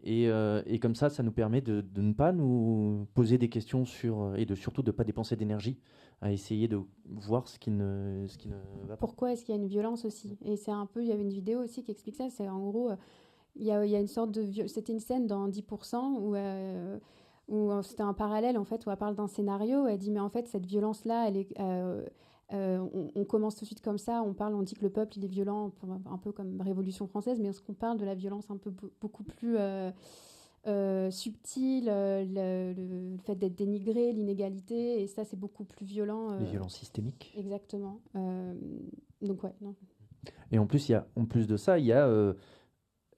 Et comme ça nous permet de ne pas nous poser des questions et surtout de ne pas dépenser d'énergie à essayer de voir ce qui ne va pas. Pourquoi est-ce qu'il y a une violence aussi ? Et c'est un peu, il y avait une vidéo aussi qui explique ça, c'est en gros, il y a une sorte c'était une scène dans 10% où c'était un parallèle en fait, où elle parle d'un scénario, où elle dit mais en fait cette violence-là, elle est... on commence tout de suite comme ça, on dit que le peuple il est violent, un peu comme Révolution française, mais on parle de la violence un peu beaucoup plus subtile, le fait d'être dénigré, l'inégalité, et ça c'est beaucoup plus violent. Les violences systémiques. Exactement. Donc ouais, non. Et en plus de ça, il y a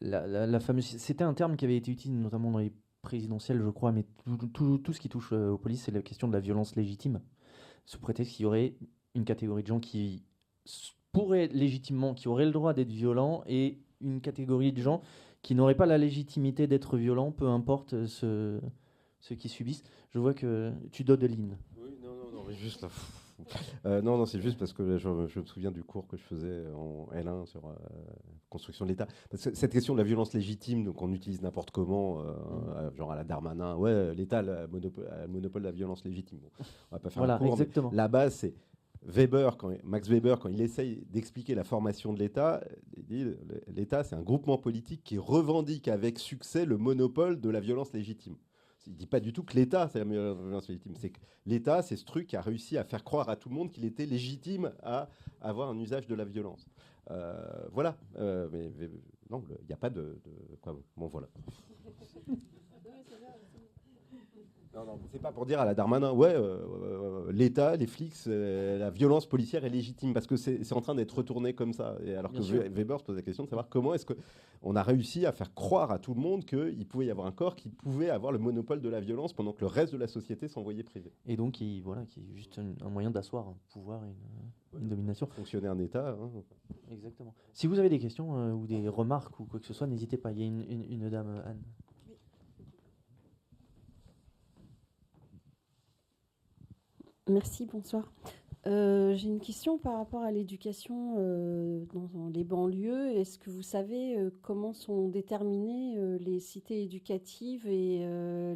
la fameuse... C'était un terme qui avait été utilisé notamment dans les présidentielles, je crois, mais tout ce qui touche aux polices, c'est la question de la violence légitime, sous prétexte qu'il y aurait une catégorie de gens qui pourraient légitimement, qui auraient le droit d'être violents, et une catégorie de gens qui n'auraient pas la légitimité d'être violents, peu importe ce qu'ils subissent. Je vois que tu dodeline. Oui, non, mais juste là. fous. Non, c'est juste parce que je me souviens du cours que je faisais en L1 sur construction de l'État. Parce que cette question de la violence légitime, donc on utilise n'importe comment, genre à la Darmanin, ouais, l'État a le monopole de la violence légitime. Bon, on va pas faire Voilà, le cours, exactement. mais la base, c'est Max Weber, quand il essaye d'expliquer la formation de l'État, il dit l'État, c'est un groupement politique qui revendique avec succès le monopole de la violence légitime. Il ne dit pas du tout que l'État, c'est la violence légitime. C'est que l'État, c'est ce truc qui a réussi à faire croire à tout le monde qu'il était légitime à avoir un usage de la violence. Voilà. Mais non, il n'y a pas de quoi. Bon, voilà. Non, c'est pas pour dire à la Darmanin, ouais, l'État, les flics, la violence policière est légitime, parce que c'est en train d'être retourné comme ça. Et alors Bien que sûr. Weber se pose la question de savoir comment est-ce qu'on a réussi à faire croire à tout le monde qu'il pouvait y avoir un corps qui pouvait avoir le monopole de la violence pendant que le reste de la société s'envoyait privé. Et donc, qui est juste un moyen d'asseoir un pouvoir et une domination. Fonctionner un État. Hein. Exactement. Si vous avez des questions ou des remarques ou quoi que ce soit, n'hésitez pas. Il y a une dame, Anne. Merci, bonsoir. J'ai une question par rapport à l'éducation dans les banlieues. Est-ce que vous savez comment sont déterminées les cités éducatives et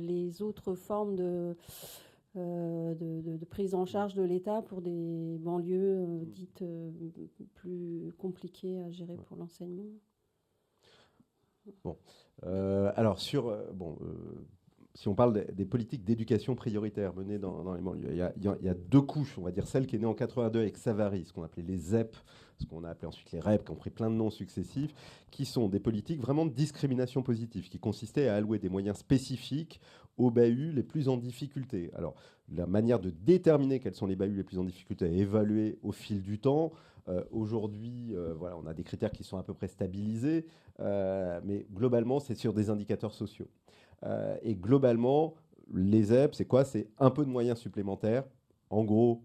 les autres formes de prise en charge de l'État pour des banlieues dites plus compliquées à gérer pour l'enseignement? Bon. Alors, si on parle des politiques d'éducation prioritaires menées dans les banlieues, il y a deux couches, on va dire celle qui est née en 82 avec Savary, ce qu'on appelait les ZEP, ce qu'on a appelé ensuite les REP, qui ont pris plein de noms successifs, qui sont des politiques vraiment de discrimination positive, qui consistaient à allouer des moyens spécifiques aux bahuts les plus en difficulté. Alors, la manière de déterminer quels sont les bahuts les plus en difficulté est évaluée au fil du temps. Aujourd'hui, voilà, on a des critères qui sont à peu près stabilisés, mais globalement, c'est sur des indicateurs sociaux. Et globalement, les ZEP, c'est quoi? C'est un peu de moyens supplémentaires. En gros,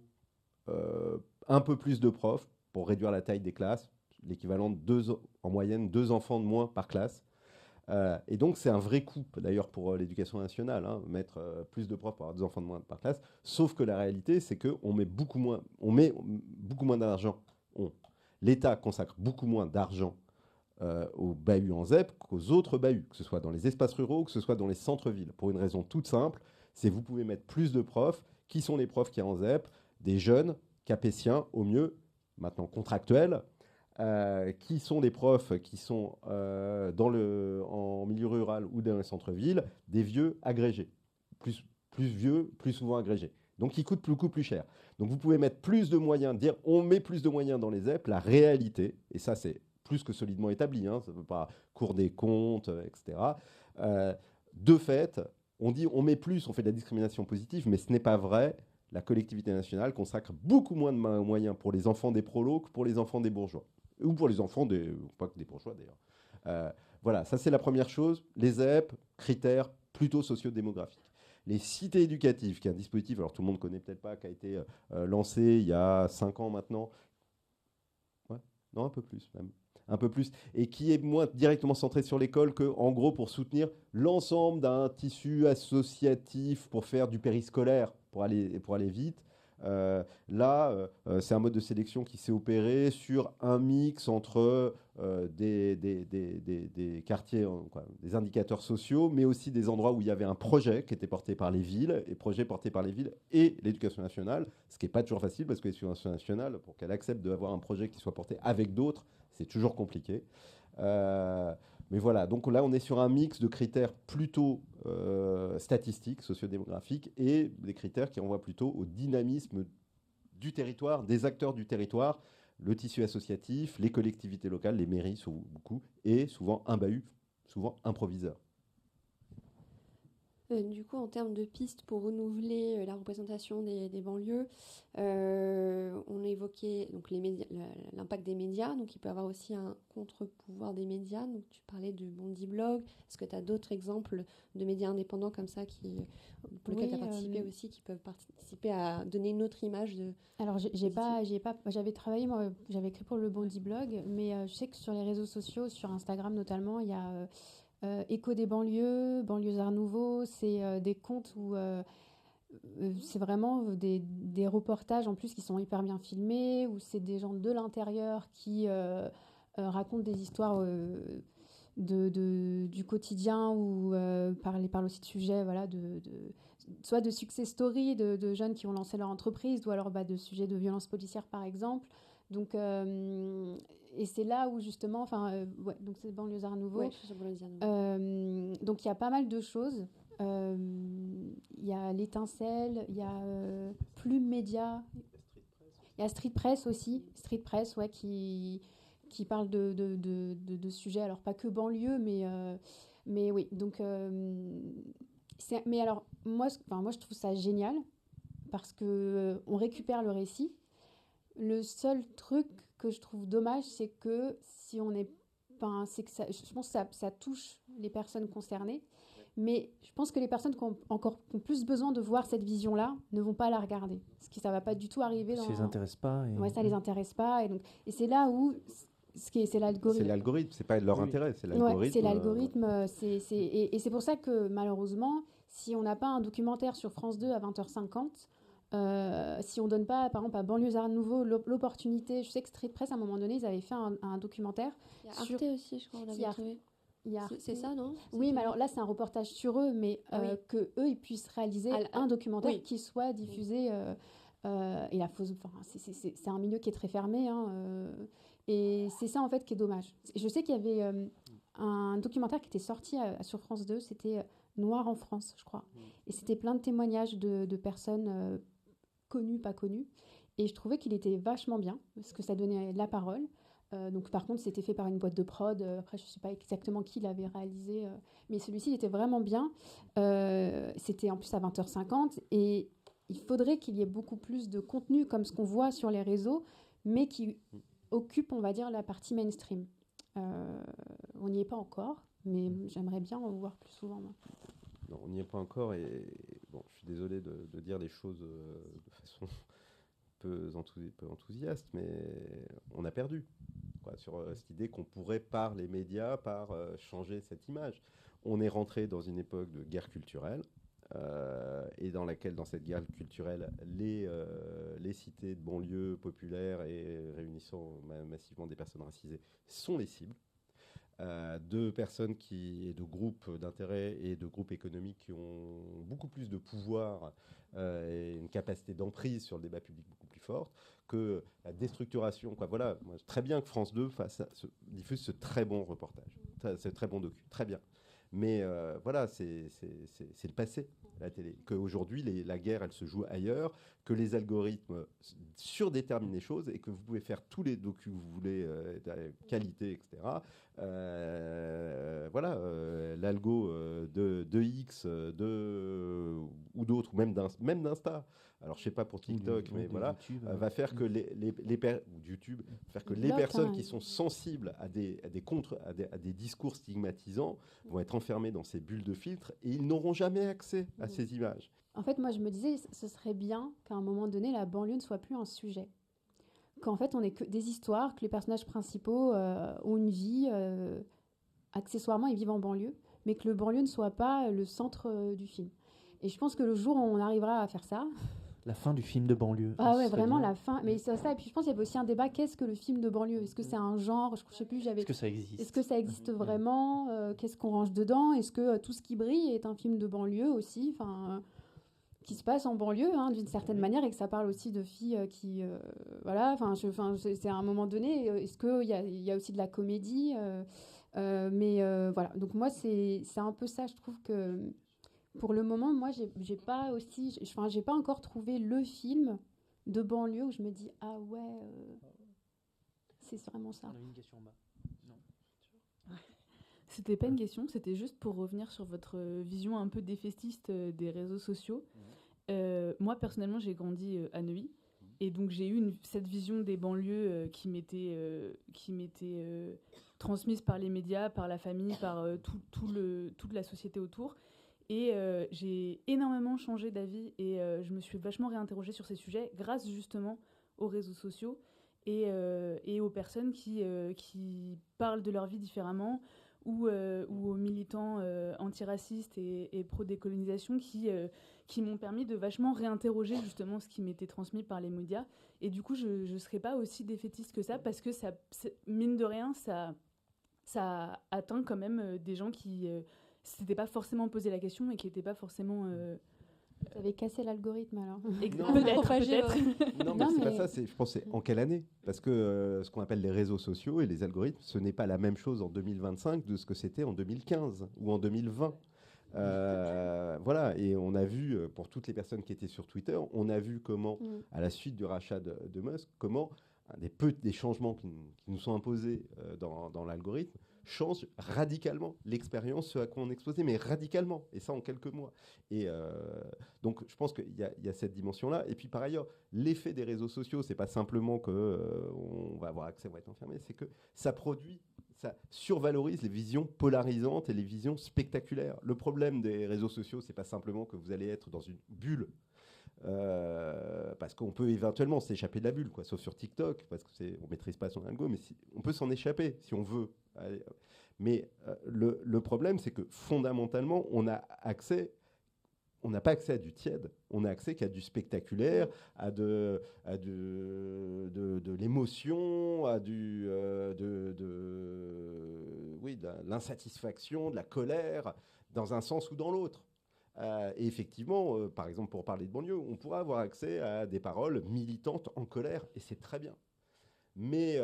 un peu plus de profs pour réduire la taille des classes, l'équivalent de en moyenne 2 enfants de moins par classe. Et donc, c'est un vrai coût, d'ailleurs, pour l'éducation nationale, hein, mettre plus de profs pour avoir 2 enfants de moins par classe. Sauf que la réalité, c'est qu'on met beaucoup moins d'argent. L'État consacre beaucoup moins d'argent aux bahuts en ZEP qu'aux autres bahuts, que ce soit dans les espaces ruraux, que ce soit dans les centres-villes. Pour une raison toute simple, c'est que vous pouvez mettre plus de profs. Qui sont les profs qui y a en ZEP? Des jeunes, capétiens, au mieux, maintenant contractuels. Qui sont des profs qui sont en milieu rural ou dans les centres-villes? Des vieux agrégés. Plus vieux, plus souvent agrégés. Donc, qui coûtent beaucoup plus cher. Donc, vous pouvez mettre plus de moyens, dire on met plus de moyens dans les ZEP. La réalité, et ça, c'est plus que solidement établi, hein, ça ne veut pas Cour des comptes, etc. De fait, on dit on met plus, on fait de la discrimination positive, mais ce n'est pas vrai. La collectivité nationale consacre beaucoup moins de moyens pour les enfants des prolos que pour les enfants des bourgeois. Ou pour les enfants pas que des bourgeois d'ailleurs. Voilà, ça c'est la première chose. Les ZEP, critères plutôt sociodémographiques. Les cités éducatives, qui est un dispositif, alors tout le monde ne connaît peut-être pas, qui a été lancé il y a 5 ans maintenant. Ouais, non, un peu plus même. Un peu plus, et qui est moins directement centré sur l'école que, en gros, pour soutenir l'ensemble d'un tissu associatif pour faire du périscolaire, pour aller vite. C'est un mode de sélection qui s'est opéré sur un mix entre des quartiers, des indicateurs sociaux, mais aussi des endroits où il y avait un projet qui était porté par les villes, et projet porté par les villes et l'éducation nationale, ce qui n'est pas toujours facile, parce que l'éducation nationale, pour qu'elle accepte d'avoir un projet qui soit porté avec d'autres, c'est toujours compliqué. Mais voilà, donc là, on est sur un mix de critères plutôt statistiques, sociodémographiques, et des critères qui renvoient plutôt au dynamisme du territoire, des acteurs du territoire, le tissu associatif, les collectivités locales, les mairies, beaucoup, et souvent un bahut, souvent un proviseur. Du coup, en termes de pistes pour renouveler la représentation des banlieues, on évoquait donc l'impact des médias. Donc, il peut y avoir aussi un contre-pouvoir des médias. Donc, tu parlais de Bondi Blog. Est-ce que tu as d'autres exemples de médias indépendants comme ça pour lesquels tu as participé aussi, qui peuvent participer à donner une autre image de... Alors, j'avais travaillé, moi, j'avais écrit pour le Bondi Blog, mais je sais que sur les réseaux sociaux, sur Instagram notamment, il y a... Écho des banlieues, banlieusards nouveaux, c'est des comptes où c'est vraiment des reportages en plus qui sont hyper bien filmés, où c'est des gens de l'intérieur qui racontent des histoires du quotidien ou parlent aussi de sujets, voilà, soit de success story de jeunes qui ont lancé leur entreprise, ou alors de sujets de violence policière par exemple. Donc, et c'est là où justement, ouais, donc c'est Banlieusards Nouveau. Ouais, je suis sur Banlieusards Nouveau. Donc il y a pas mal de choses. Il y a l'Étincelle, il y a Plume Média, il y a Street Press aussi, Street Press, ouais, qui parle de sujets, alors pas que banlieue, mais oui. Donc, mais alors, moi, je trouve ça génial parce que on récupère le récit. Le seul truc que je trouve dommage, c'est que si on est, c'est que je pense que ça touche les personnes concernées, mais je pense que les personnes qui ont plus besoin de voir cette vision-là ne vont pas la regarder, parce que ça va pas du tout arriver. Ça les intéresse pas. Ouais, ça les intéresse pas, et c'est là où c'est l'algorithme. C'est l'algorithme, c'est pas leur intérêt, c'est l'algorithme. Ouais, c'est l'algorithme, et c'est pour ça que malheureusement, si on n'a pas un documentaire sur France 2 à 20h50. Si on donne pas, par exemple, à Banlieusards Nouveau l'opportunité, je sais que Street Press à un moment donné ils avaient fait un documentaire. Il y a Arte aussi, je crois, on avait trouvé. C'est ça, non? Oui, mais alors là c'est un reportage sur eux, mais que eux ils puissent réaliser un documentaire qui soit diffusé. Et la fausse, c'est un milieu qui est très fermé, hein, et c'est ça en fait qui est dommage. Je sais qu'il y avait un documentaire qui était sorti sur France 2, c'était Noir en France, je crois, et c'était plein de témoignages de personnes connues, pas connues, et je trouvais qu'il était vachement bien parce que ça donnait de la parole. Donc par contre c'était fait par une boîte de prod, après je ne sais pas exactement qui l'avait réalisé, mais celui-ci il était vraiment bien. C'était en plus à 20h50, et il faudrait qu'il y ait beaucoup plus de contenu comme ce qu'on voit sur les réseaux, mais qui occupe, on va dire, la partie mainstream. On n'y est pas encore, mais j'aimerais bien en voir plus souvent. Moi. Non, on n'y est pas encore, et bon, je suis désolé de dire les choses de façon peu enthousiaste, mais on a perdu sur cette idée qu'on pourrait, par les médias, changer cette image. On est rentré dans une époque de guerre culturelle, et dans cette guerre culturelle, les cités de banlieue populaires et réunissant massivement des personnes racisées sont les cibles. De personnes et de groupes d'intérêt et de groupes économiques qui ont beaucoup plus de pouvoir et une capacité d'emprise sur le débat public beaucoup plus forte que la déstructuration. Voilà, moi, très bien que France 2 diffuse ce très bon reportage, ce très bon docu, très bien. Mais voilà, c'est le passé, la télé. Qu'aujourd'hui, la guerre, elle se joue ailleurs, que les algorithmes surdéterminent les choses et que vous pouvez faire tous les docus que vous voulez, qualité, etc. Voilà, l'algo de X, ou d'autres, ou même d'Insta. Alors, je sais pas pour TikTok, mais voilà, YouTube, va faire que ou YouTube, faire que les personnes qui sont sensibles à des discours stigmatisants vont être enfermés dans ces bulles de filtre, et ils n'auront jamais accès à ces images. En fait, moi, je me disais, ce serait bien qu'à un moment donné, la banlieue ne soit plus un sujet. Qu'en fait, on ait que des histoires, que les personnages principaux ont une vie, accessoirement, ils vivent en banlieue, mais que le banlieue ne soit pas le centre du film. Et je pense que le jour où on arrivera à faire ça... La fin du film de banlieue. Ah ouais, vraiment bien. La fin. Mais c'est ça. Et puis je pense qu'il y avait aussi un débat. Qu'est-ce que le film de banlieue? Est-ce que c'est un genre? Je sais plus. Est-ce que ça existe? Est-ce que ça existe vraiment? Qu'est-ce qu'on range dedans? Est-ce que tout ce qui brille est un film de banlieue aussi? Qui se passe en banlieue, hein, d'une certaine manière, et que ça parle aussi de filles qui, voilà. C'est à un moment donné. Est-ce qu'il y a aussi de la comédie? Mais voilà. Donc moi, c'est un peu ça. Je trouve que pour le moment, moi, j'ai pas encore trouvé le film de banlieue où je me dis ah ouais, c'est vraiment ça. On a une question en bas. Non. C'était pas une question, c'était juste pour revenir sur votre vision un peu défaitiste des réseaux sociaux. Moi, personnellement, j'ai grandi à Neuilly, et donc j'ai eu cette vision des banlieues qui m'était transmise par les médias, par la famille, par toute la société autour. Et j'ai énormément changé d'avis, et je me suis vachement réinterrogée sur ces sujets grâce justement aux réseaux sociaux et aux personnes qui parlent de leur vie différemment, ou aux militants antiracistes et pro-décolonisation qui m'ont permis de vachement réinterroger justement ce qui m'était transmis par les médias. Et du coup, je ne serais pas aussi défaitiste que ça, parce que mine de rien, ça atteint quand même des gens qui ne s'étaient pas forcément posé la question et qui n'étaient pas forcément... Tu avais cassé l'algorithme alors. Peut-être. Non, mais c'est pas ça. Je pense c'est en quelle année? Parce que ce qu'on appelle les réseaux sociaux et les algorithmes, ce n'est pas la même chose en 2025 de ce que c'était en 2015 ou en 2020. Voilà, et on a vu, pour toutes les personnes qui étaient sur Twitter, on a vu comment, à la suite du rachat de Musk, comment des changements qui nous sont imposés dans l'algorithme change radicalement l'expérience, ce à quoi on est exposé, mais radicalement, et ça en quelques mois. Et donc, je pense qu'il y a cette dimension-là. Et puis, par ailleurs, l'effet des réseaux sociaux, c'est pas simplement qu'on va avoir accès, on va être enfermé, c'est que ça survalorise les visions polarisantes et les visions spectaculaires. Le problème des réseaux sociaux, c'est pas simplement que vous allez être dans une bulle, parce qu'on peut éventuellement s'échapper de la bulle, sauf sur TikTok, parce qu'on maîtrise pas son algo, mais on peut s'en échapper si on veut. Mais le problème, c'est que fondamentalement, on n'a pas accès à du tiède, on a accès qu'à du spectaculaire, à de l'émotion, à de l'insatisfaction, de la colère, dans un sens ou dans l'autre. Et effectivement, par exemple, pour parler de banlieue, on pourra avoir accès à des paroles militantes en colère, et c'est très bien. Mais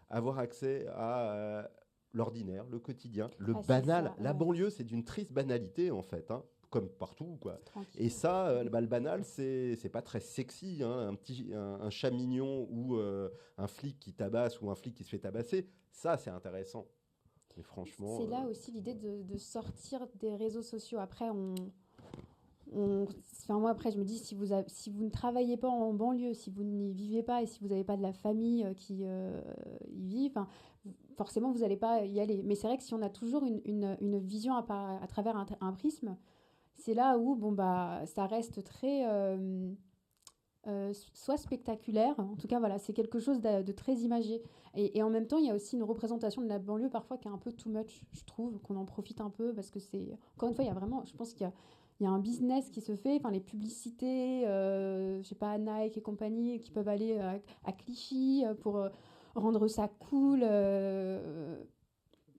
avoir accès à l'ordinaire, le quotidien, le banal, la banlieue, c'est d'une triste banalité, en fait, comme partout, quoi. Et ça, le banal, c'est pas très sexy, un chat mignon ou un flic qui tabasse ou un flic qui se fait tabasser, ça, c'est intéressant. Mais franchement... C'est là aussi l'idée de sortir des réseaux sociaux. Après, moi, après, je me dis, si vous ne travaillez pas en banlieue, si vous n'y vivez pas et si vous n'avez pas de la famille qui y vit, forcément, vous n'allez pas y aller. Mais c'est vrai que si on a toujours une vision à travers un prisme, c'est là où ça reste très... soit spectaculaire, en tout cas, voilà, c'est quelque chose de très imagé. Et en même temps, il y a aussi une représentation de la banlieue parfois qui est un peu too much, je trouve, qu'on en profite un peu, parce que c'est... Encore une fois, je pense qu'il y a un business qui se fait, les publicités, je sais pas, Nike et compagnie, qui peuvent aller à Clichy pour rendre ça cool.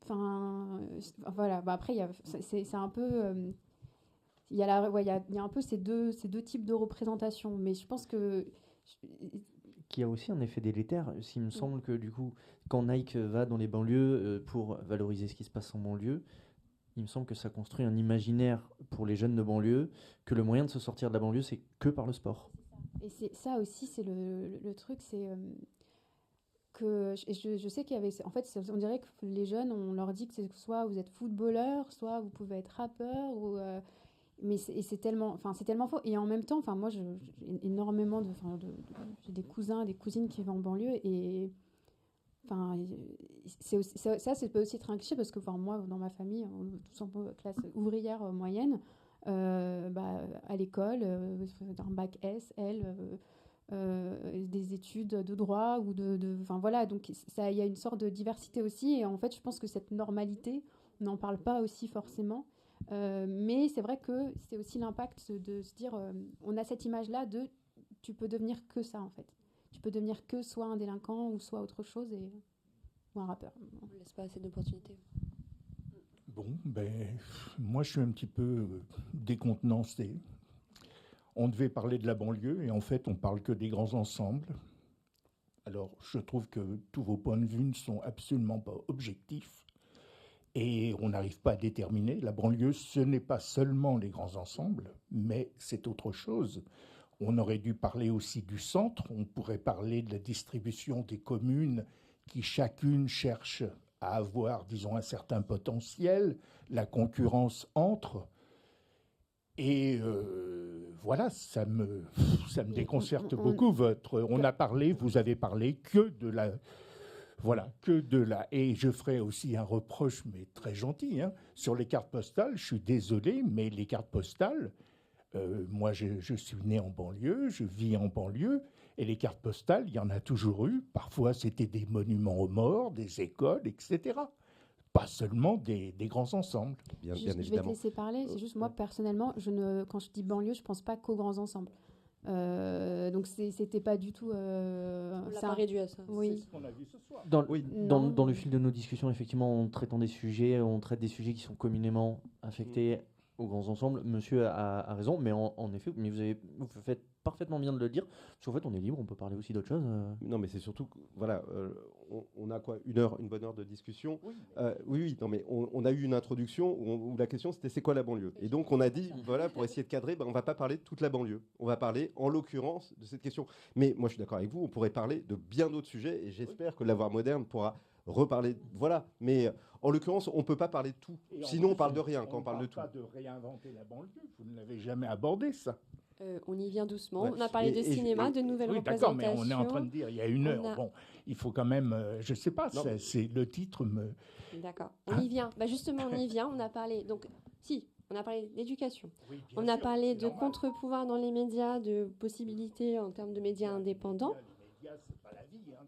Voilà. Après, c'est un peu... il y a un peu ces deux types de représentations. Mais je pense que... Qu'il y a aussi un effet délétère. Il me semble que, du coup, quand Nike va dans les banlieues pour valoriser ce qui se passe en banlieue, il me semble que ça construit un imaginaire pour les jeunes de banlieue, que le moyen de se sortir de la banlieue, c'est que par le sport. Et ça aussi, c'est le truc, c'est que je sais qu'il y avait... En fait, on dirait que les jeunes, on leur dit que c'est soit vous êtes footballeur, soit vous pouvez être rappeur, ou... mais c'est tellement faux. Et en même temps, moi, j'ai énormément j'ai des cousins, des cousines qui vivent en banlieue, et... ça peut aussi être un cliché parce que moi, dans ma famille, on est tous un peu classe ouvrière moyenne, à l'école, un bac S, L, des études de droit ou voilà, donc il y a une sorte de diversité aussi. Et en fait, je pense que cette normalité, on n'en parle pas aussi forcément. Mais c'est vrai que c'est aussi l'impact de se dire, on a cette image-là de tu peux devenir que ça en fait. Tu peux devenir que soit un délinquant ou soit autre chose ou un rappeur. On ne laisse pas assez d'opportunités. Bon, moi je suis un petit peu décontenancé. On devait parler de la banlieue et en fait on parle que des grands ensembles. Alors je trouve que tous vos points de vue ne sont absolument pas objectifs et on n'arrive pas à déterminer. La banlieue, ce n'est pas seulement les grands ensembles, mais c'est autre chose. On aurait dû parler aussi du centre, on pourrait parler de la distribution des communes qui chacune cherche à avoir, disons, un certain potentiel, la concurrence entre. Et voilà, ça me déconcerte beaucoup. Vous avez parlé que de la... Voilà, que de la... Et je ferai aussi un reproche, mais très gentil, sur les cartes postales. Je suis désolé, mais les cartes postales... moi, je suis né en banlieue, je vis en banlieue, et les cartes postales, il y en a toujours eu. Parfois, c'était des monuments aux morts, des écoles, etc. pas seulement des grands ensembles. Bien Je vais te évidemment. laisser parler. C'est juste moi, personnellement, quand je dis banlieue, je pense pas qu'aux grands ensembles. Donc c'était pas du tout. On l'a c'est pas un- réduit à ça. Oui. Ce qu'on a vu ce soir. Oui. Dans Non. le fil de nos discussions, effectivement, en traitant des sujets, on traite des sujets qui sont communément affectés aux grands ensembles. Monsieur a raison, mais en effet, mais vous faites parfaitement bien de le dire, parce qu'en fait, on est libre, on peut parler aussi d'autres choses. Non, mais c'est surtout, voilà, on a quoi, une bonne heure de discussion. Oui, non, mais on a eu une introduction où la question c'était c'est quoi la banlieue. Et donc on a dit, voilà, pour essayer de cadrer, on va pas parler de toute la banlieue. On va parler, en l'occurrence, de cette question. Mais moi, je suis d'accord avec vous, on pourrait parler de bien d'autres sujets, et j'espère que l'avoir moderne pourra reparler. Voilà, mais en l'occurrence, on peut pas parler de tout. Et en Sinon, on plus, parle de rien quand on ne parle de tout. pas de réinventer la banlieue. Vous ne l'avez jamais abordé, ça. On y vient doucement. Ouais. On a parlé de cinéma, de nouvelles Oui, d'accord, représentations. mais on est en train de dire, il y a une On heure. a- Bon, il faut quand même, je sais pas, Non. c'est le titre me... D'accord. On y vient. Bah justement, on y vient. On a parlé. Donc, on a parlé d'éducation. Oui, bien On a sûr, parlé c'est de normal. contre-pouvoir dans les médias, de possibilités en termes de médias indépendants. Les médias, c'est pas la vie, quand même.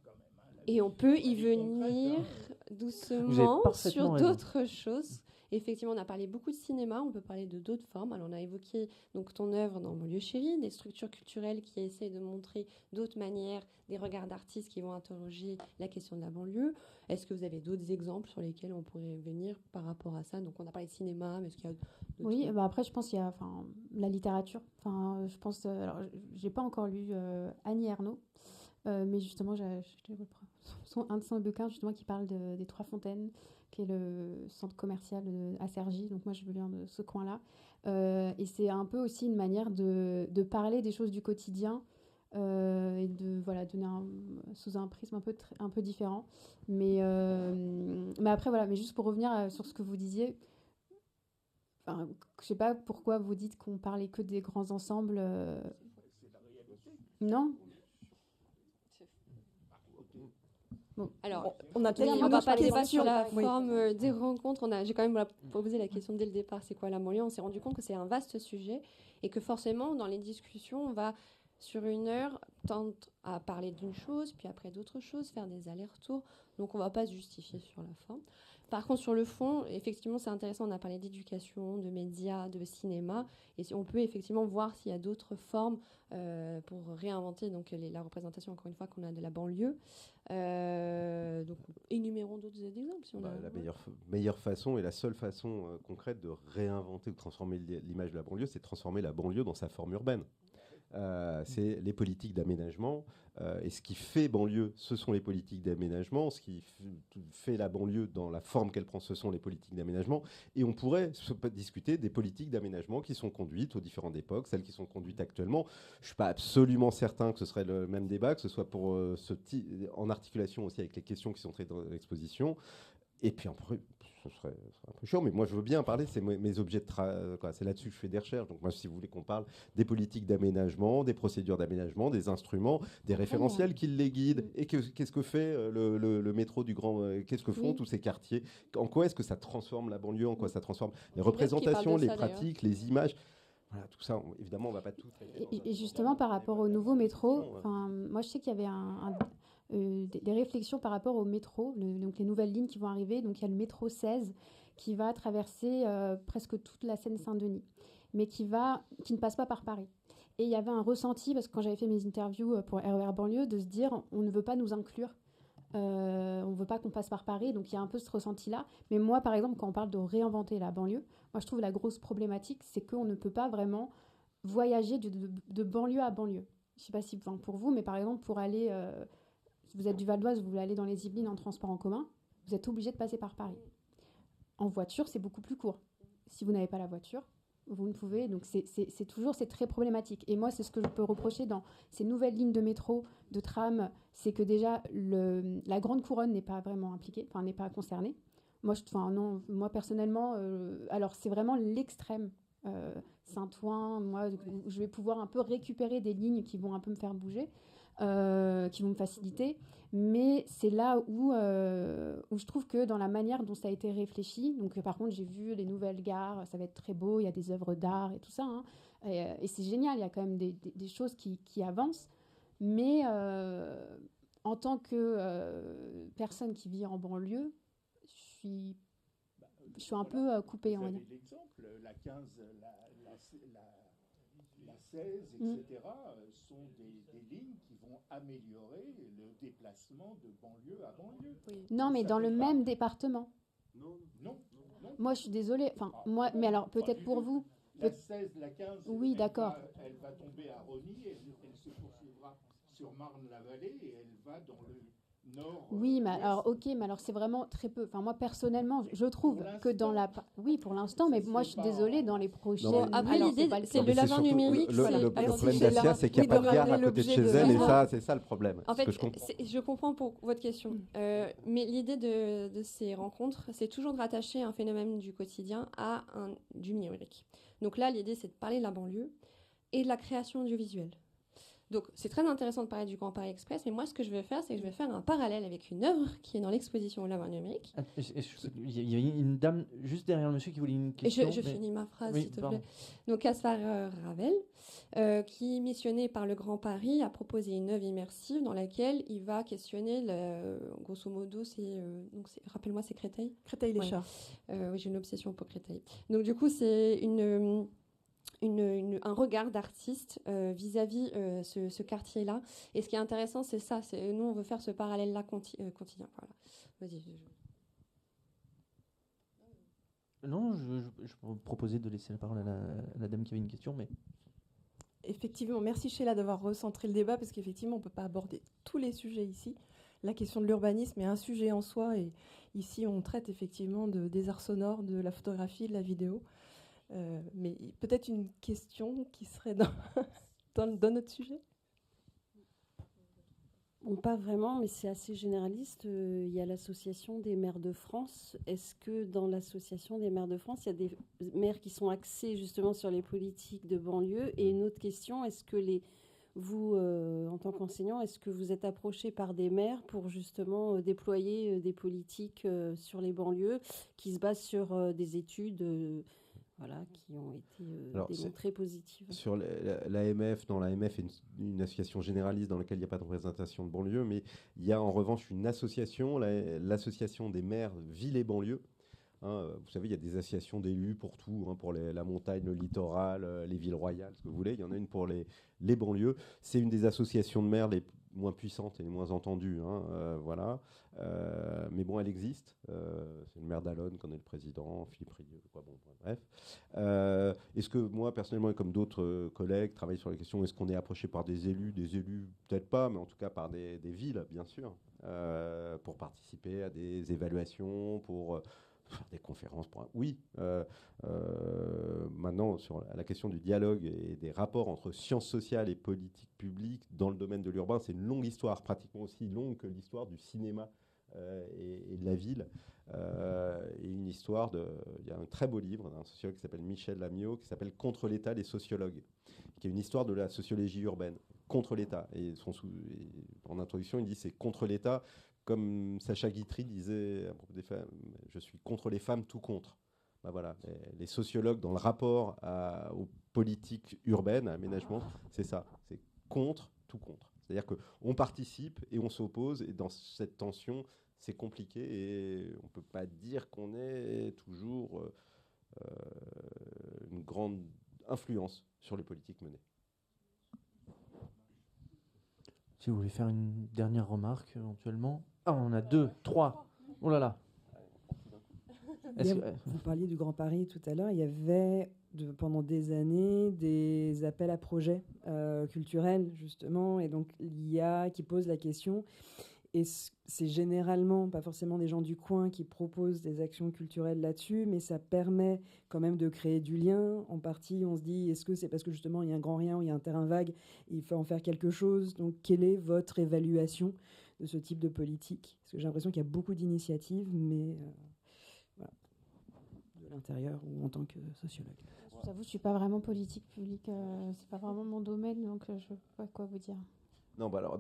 La Et vie, on peut c'est y la vie venir concrète, Vous doucement avez parfaitement sur raison. d'autres choses. Effectivement, on a parlé beaucoup de cinéma, on peut parler de d'autres formes. Alors, on a évoqué donc ton œuvre dans Banlieue Chérie, des structures culturelles qui essaient de montrer d'autres manières, des regards d'artistes qui vont interroger la question de la banlieue. Est-ce que vous avez d'autres exemples sur lesquels on pourrait venir par rapport à ça? Donc, on a parlé de cinéma, mais est-ce qu'il y a d'autres... Oui, bah après, je pense qu'il y a la littérature. Je pense. Alors, j'ai pas encore lu Annie Ernaux, mais justement, un de son bouquins justement qui parle des Trois Fontaines, qui est le centre commercial à Cergy. Donc moi, je viens de ce coin-là. Et c'est un peu aussi une manière de parler des choses du quotidien et de donner sous un prisme un peu différent. Mais après, voilà. Mais juste pour revenir sur ce que vous disiez. Je sais pas pourquoi vous dites qu'on parlait que des grands ensembles. C'est la réalité. Non. Alors, On a on tellement va pas parlé débattre sur la oui. forme des rencontres. J'ai quand même posé la question dès le départ, c'est quoi la banlieue? On s'est rendu compte que c'est un vaste sujet et que forcément, dans les discussions, on va, sur une heure, tendre à parler d'une chose, puis après d'autres choses, faire des allers-retours. Donc, on ne va pas se justifier sur la forme. Par contre, sur le fond, effectivement, c'est intéressant. On a parlé d'éducation, de médias, de cinéma. Et on peut effectivement voir s'il y a d'autres formes pour réinventer donc, la représentation, encore une fois, qu'on a de la banlieue. Donc, énumérons d'autres exemples. Si on a... La meilleure façon et la seule façon concrète de réinventer ou de transformer l'image de la banlieue, c'est de transformer la banlieue dans sa forme urbaine. C'est les politiques d'aménagement. Et ce qui fait banlieue, ce sont les politiques d'aménagement. Ce qui fait la banlieue dans la forme qu'elle prend, ce sont les politiques d'aménagement. Et on pourrait discuter des politiques d'aménagement qui sont conduites aux différentes époques, celles qui sont conduites actuellement. Je ne suis pas absolument certain que ce serait le même débat, que ce soit pour en articulation aussi avec les questions qui sont traitées dans l'exposition. Et puis après, ce serait un peu chiant, mais moi je veux bien parler, c'est mes objets de c'est là-dessus que je fais des recherches. Donc moi, si vous voulez qu'on parle des politiques d'aménagement, des procédures d'aménagement, des instruments, des référentiels qui les guident, et qu'est-ce que fait le métro du Grand, qu'est-ce que font tous ces quartiers, en quoi est-ce que ça transforme la banlieue, en quoi ça transforme les représentations, les pratiques, les images. Voilà, tout ça, évidemment, on ne va pas tout traiter. Et justement, par rapport au nouveau métro, moi je sais qu'il y avait des réflexions par rapport au métro, donc les nouvelles lignes qui vont arriver. Donc il y a le métro 16 qui va traverser presque toute la Seine-Saint-Denis, mais qui ne passe pas par Paris. Et il y avait un ressenti, parce que quand j'avais fait mes interviews pour RER Banlieue, de se dire on ne veut pas nous inclure. On ne veut pas qu'on passe par Paris, donc il y a un peu ce ressenti-là. Mais moi, par exemple, quand on parle de réinventer la banlieue, moi je trouve la grosse problématique, c'est qu'on ne peut pas vraiment voyager de banlieue à banlieue. Je ne sais pas si pour vous, mais par exemple, pour aller, si vous êtes du Val d'Oise, vous voulez aller dans les Yvelines en transport en commun, vous êtes obligé de passer par Paris. En voiture, c'est beaucoup plus court. Si vous n'avez pas la voiture, vous ne pouvez. Donc c'est très problématique. Et moi, c'est ce que je peux reprocher dans ces nouvelles lignes de métro, de tram, c'est que déjà la grande couronne n'est pas vraiment impliquée, n'est pas concernée. Moi personnellement, alors c'est vraiment l'extrême. Saint-Ouen, moi, je vais pouvoir un peu récupérer des lignes qui vont un peu me faire bouger, qui vont me faciliter. Mais c'est là où je trouve que dans la manière dont ça a été réfléchi, donc par contre j'ai vu les nouvelles gares, ça va être très beau, il y a des œuvres d'art et tout ça, hein, et c'est génial, il y a quand même des choses qui avancent, mais en tant que personne qui vit en banlieue, je suis je suis un peu coupée, on Vous va avez dire. l'exemple, la 15, la 16, etc. Sont des lignes qui vont améliorer le déplacement de banlieue à banlieue. Non, mais Ça dans fait le pas- même département. Non. Moi, je suis désolée. Enfin, moi, mais alors Pas peut-être du pour tout. vous. La 16, la 15, Oui, d'accord. Elle va tomber à Rosny, elle se poursuivra sur Marne-la-Vallée et elle va dans le nord. Oui, mais alors, ok, mais alors c'est vraiment très peu. Enfin, moi, personnellement, je trouve que dans la. Oui, pour l'instant, mais moi, je suis désolée, dans les prochaines. Non, mais- Après, alors, l'idée, pas le c'est cas. le laveur surtout numérique. le alors, problème si d'Asia, Sheila- c'est qu'il n'y a Oui, pas de de gare à rappeler côté de l'objet chez de- elle, et Voilà. ça, c'est ça le problème. En Ce que fait, je comprends. je comprends pour votre question. Mais l'idée de ces rencontres, c'est toujours de rattacher un phénomène du quotidien à du numérique. Donc là, l'idée, c'est de parler de la banlieue et de la création audiovisuelle. Donc, c'est très intéressant de parler du Grand Paris Express, mais moi, ce que je vais faire, c'est que je vais faire un parallèle avec une œuvre qui est dans l'exposition au Laveur numérique. Il y a une dame juste derrière le monsieur qui voulait une Et question. je mais- finis ma phrase, Oui, s'il te pardon. plaît. Donc, Caspar Ravel, qui, missionné par le Grand Paris, a proposé une œuvre immersive dans laquelle il va questionner, grosso modo, rappelle-moi, c'est Créteil. Créteil-les-Chats. Oui, j'ai une obsession pour Créteil. Donc, du coup, c'est un regard d'artiste vis-à-vis ce quartier-là. Et ce qui est intéressant, c'est ça. Nous, on veut faire ce parallèle-là quotidien. Voilà. Vas-y. Non, je proposais de laisser la parole à la dame qui avait une question, mais Effectivement, merci Sheila d'avoir recentré le débat parce qu'effectivement, on ne peut pas aborder tous les sujets ici. La question de l'urbanisme est un sujet en soi et ici, on traite effectivement des arts sonores, de la photographie, de la vidéo. Mais peut-être une question qui serait dans notre sujet. Bon, pas vraiment, mais c'est assez généraliste. Il y a l'Association des maires de France. Est-ce que dans l'Association des maires de France, il y a des maires qui sont axés justement sur les politiques de banlieue? Et une autre question, est-ce que vous, en tant qu'enseignant, est-ce que vous êtes approché par des maires pour justement déployer des politiques sur les banlieues qui se basent sur des études qui ont été Alors, démontrées positives? Sur l'AMF, dans l'AMF est une association généraliste dans laquelle il n'y a pas de représentation de banlieue, mais il y a en revanche une association, l'association des maires villes et banlieues. Vous savez, il y a des associations d'élus pour tout, pour la montagne, le littoral, les villes royales, ce que vous voulez. Il y en a une pour les banlieues. C'est une des associations de maires les moins puissantes et les moins entendues. Voilà. Mais bon, elle existe. C'est le maire d'Allonne qu'on est le président, Philippe Rieux. Bref. Est-ce que moi, personnellement, et comme d'autres collègues, travaillent sur la question, est-ce qu'on est approché par des élus? Des élus, peut-être pas, mais en tout cas par des villes, bien sûr, pour participer à des évaluations, pour faire des conférences. Oui. Maintenant, sur la question du dialogue et des rapports entre sciences sociales et politiques publiques dans le domaine de l'urbain, c'est une longue histoire, pratiquement aussi longue que l'histoire du cinéma et de la ville. Et une histoire il y a un très beau livre d'un sociologue qui s'appelle Michel Lamiot, qui s'appelle Contre l'État, les sociologues, qui est une histoire de la sociologie urbaine, contre l'État. Et en introduction, il dit c'est contre l'État, comme Sacha Guitry disait à propos des femmes, je suis contre les femmes, tout contre. Voilà, les sociologues dans le rapport aux politiques urbaines, à l'aménagement, c'est ça, c'est contre, tout contre. C'est-à-dire qu'on participe et on s'oppose, et dans cette tension, c'est compliqué et on ne peut pas dire qu'on ait toujours une grande influence sur les politiques menées. si vous voulez faire une dernière remarque éventuellement. Ah, on en a 2, 3. Oh là là. Vous parliez du Grand Paris tout à l'heure. Il y avait pendant des années des appels à projets culturels, justement. Et donc, l'IA qui pose la question. Et c'est généralement pas forcément des gens du coin qui proposent des actions culturelles là-dessus, mais ça permet quand même de créer du lien. En partie, on se dit, est-ce que c'est parce que justement il y a un grand rien ou il y a un terrain vague, il faut en faire quelque chose? Donc, quelle est votre évaluation de ce type de politique? Parce que j'ai l'impression qu'il y a beaucoup d'initiatives, mais voilà, de l'intérieur ou en tant que sociologue. Je vous avoue, je suis pas vraiment politique publique, c'est pas vraiment mon domaine, donc je sais pas quoi vous dire. Non, alors,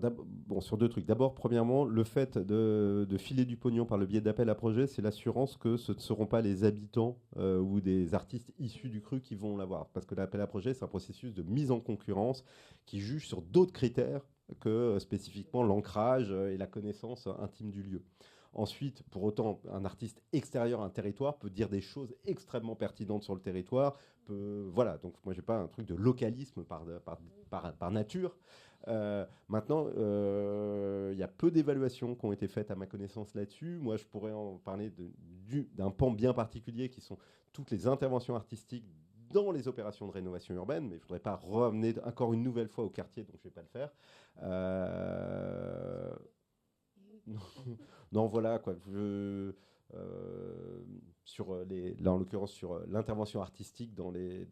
sur 2 trucs. D'abord, premièrement, le fait de filer du pognon par le biais d'appels à projets, c'est l'assurance que ce ne seront pas les habitants ou des artistes issus du cru qui vont l'avoir. Parce que l'appel à projet, c'est un processus de mise en concurrence qui juge sur d'autres critères que spécifiquement l'ancrage et la connaissance intime du lieu. Ensuite, pour autant, un artiste extérieur à un territoire peut dire des choses extrêmement pertinentes sur le territoire. Voilà, donc moi, je n'ai pas un truc de localisme par nature. Maintenant, il y a peu d'évaluations qui ont été faites à ma connaissance là-dessus. Moi, je pourrais en parler d'un pan bien particulier qui sont toutes les interventions artistiques dans les opérations de rénovation urbaine, mais je ne voudrais pas revenir encore une nouvelle fois au quartier, donc je ne vais pas le faire. Non, voilà, quoi. Là, en l'occurrence, sur l'intervention artistique dans le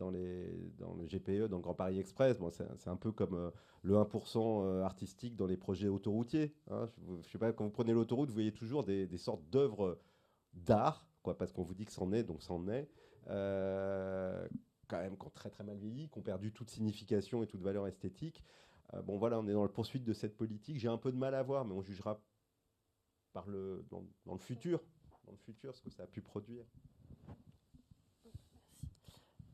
GPE, dans le Grand Paris Express, bon, c'est un peu comme le 1% artistique dans les projets autoroutiers. Hein. Je sais pas, quand vous prenez l'autoroute, vous voyez toujours des sortes d'œuvres d'art, quoi, parce qu'on vous dit que c'en est, donc c'en est. Quand même, qui ont très très mal vieilli, qui ont perdu toute signification et toute valeur esthétique. Bon, voilà, on est dans la poursuite de cette politique. J'ai un peu de mal à voir, mais on jugera dans le futur ce que ça a pu produire.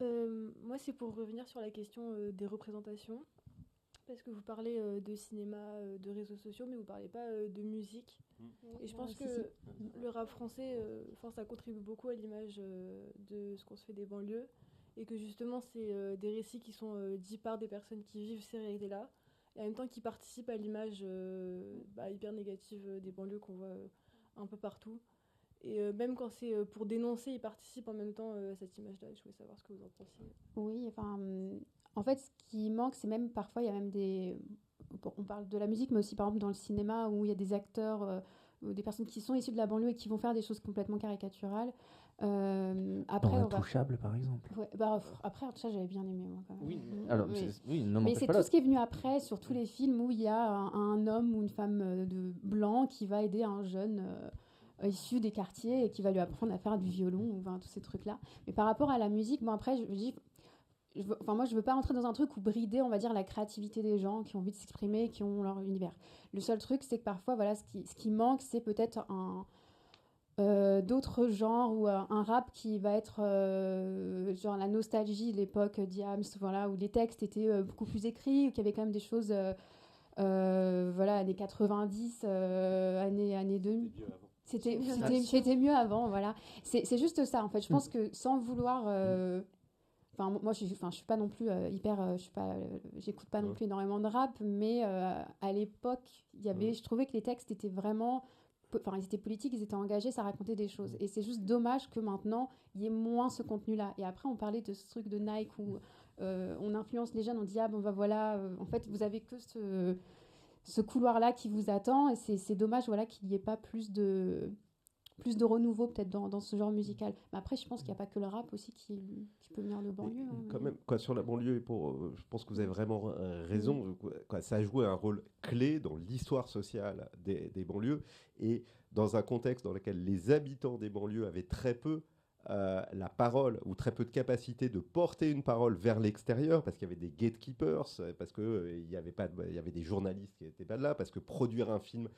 Moi, c'est pour revenir sur la question des représentations, parce que vous parlez de cinéma, de réseaux sociaux, mais vous ne parlez pas de musique. Et je pense que le rap français, ça contribue beaucoup à l'image de ce qu'on se fait des banlieues, et que justement, c'est des récits qui sont dits par des personnes qui vivent ces réalités-là, et en même temps qui participent à l'image hyper négative des banlieues qu'on voit un peu partout. Et même quand c'est pour dénoncer, ils participent en même temps à cette image-là. Je voulais savoir ce que vous en pensiez. Oui, enfin, en fait, ce qui manque, c'est même parfois, il y a même des... On parle de la musique, mais aussi par exemple dans le cinéma, où il y a des acteurs, des personnes qui sont issues de la banlieue et qui vont faire des choses complètement caricaturales. Après, dans Intouchable, par exemple. Ouais, après, ça, j'avais bien aimé, moi, quand même. Oui, alors, mais c'est tout ce qui est venu après, sur tous les films où il y a un homme ou une femme blanc qui va aider un jeune... issu des quartiers et qui va lui apprendre à faire du violon, enfin, tous ces trucs-là. Mais par rapport à la musique, bon, après, moi, je veux pas rentrer dans un truc où brider, on va dire, la créativité des gens qui ont envie de s'exprimer, qui ont leur univers. Le seul truc, c'est que parfois, voilà, ce qui manque, c'est peut-être d'autres genres ou un rap qui va être genre la nostalgie de l'époque Diams, voilà, où les textes étaient beaucoup plus écrits, où il y avait quand même des choses, années 90, années 2000. C'était mieux avant, voilà. C'est juste ça, en fait. Je pense que sans vouloir... moi, je suis pas non plus j'écoute pas non plus énormément de rap, mais à l'époque, je trouvais que les textes étaient vraiment... Enfin, ils étaient politiques, ils étaient engagés, ça racontait des choses. Et c'est juste dommage que maintenant, il y ait moins ce contenu-là. Et après, on parlait de ce truc de Nike où on influence les jeunes, on dit, voilà, en fait, vous avez que ce couloir-là qui vous attend, et c'est dommage, voilà, qu'il n'y ait pas plus de renouveau peut-être dans ce genre musical. Mais après, je pense qu'il n'y a pas que le rap aussi qui peut venir de banlieue. Quand même, sur la banlieue, je pense que vous avez vraiment raison. Ça a joué un rôle clé dans l'histoire sociale des banlieues, et dans un contexte dans lequel les habitants des banlieues avaient très peu la parole ou très peu de capacité de porter une parole vers l'extérieur, parce qu'il y avait des gatekeepers, parce qu'il y avait des journalistes qui n'étaient pas là, parce que produire un film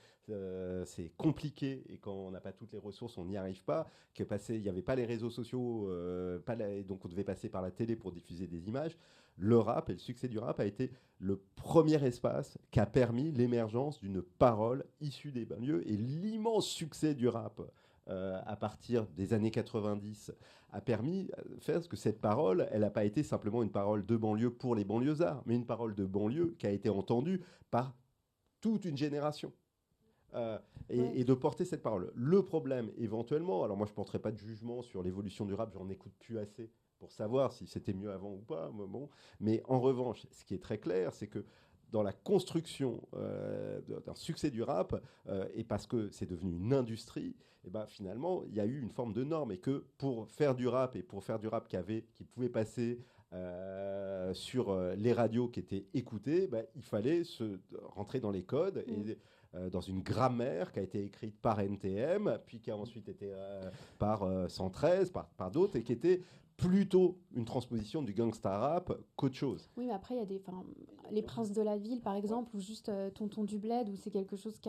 c'est compliqué, et quand on n'a pas toutes les ressources on n'y arrive pas, il n'y avait pas les réseaux sociaux, donc on devait passer par la télé pour diffuser des images. Le rap et le succès du rap a été le premier espace qui a permis l'émergence d'une parole issue des banlieues, et l'immense succès du rap à partir des années 90 a permis de faire que cette parole, elle n'a pas été simplement une parole de banlieue pour les banlieusards, mais une parole de banlieue qui a été entendue par toute une génération. Et de porter cette parole. Le problème, éventuellement, alors moi je ne porterai pas de jugement sur l'évolution du rap, j'en écoute plus assez pour savoir si c'était mieux avant ou pas, mais en revanche, ce qui est très clair, c'est que dans la construction d'un succès du rap, et parce que c'est devenu une industrie, et finalement, il y a eu une forme de norme, et que pour faire du rap, et pour faire du rap qui pouvait passer sur les radios qui étaient écoutées, il fallait rentrer dans les codes, et dans une grammaire qui a été écrite par NTM, puis qui a ensuite été par 113, par d'autres, et qui était plutôt une transposition du gangsta rap qu'autre chose. Oui, mais après, il y a les Princes de la Ville, par exemple, ou juste Tonton du Bled, où c'est quelque chose qui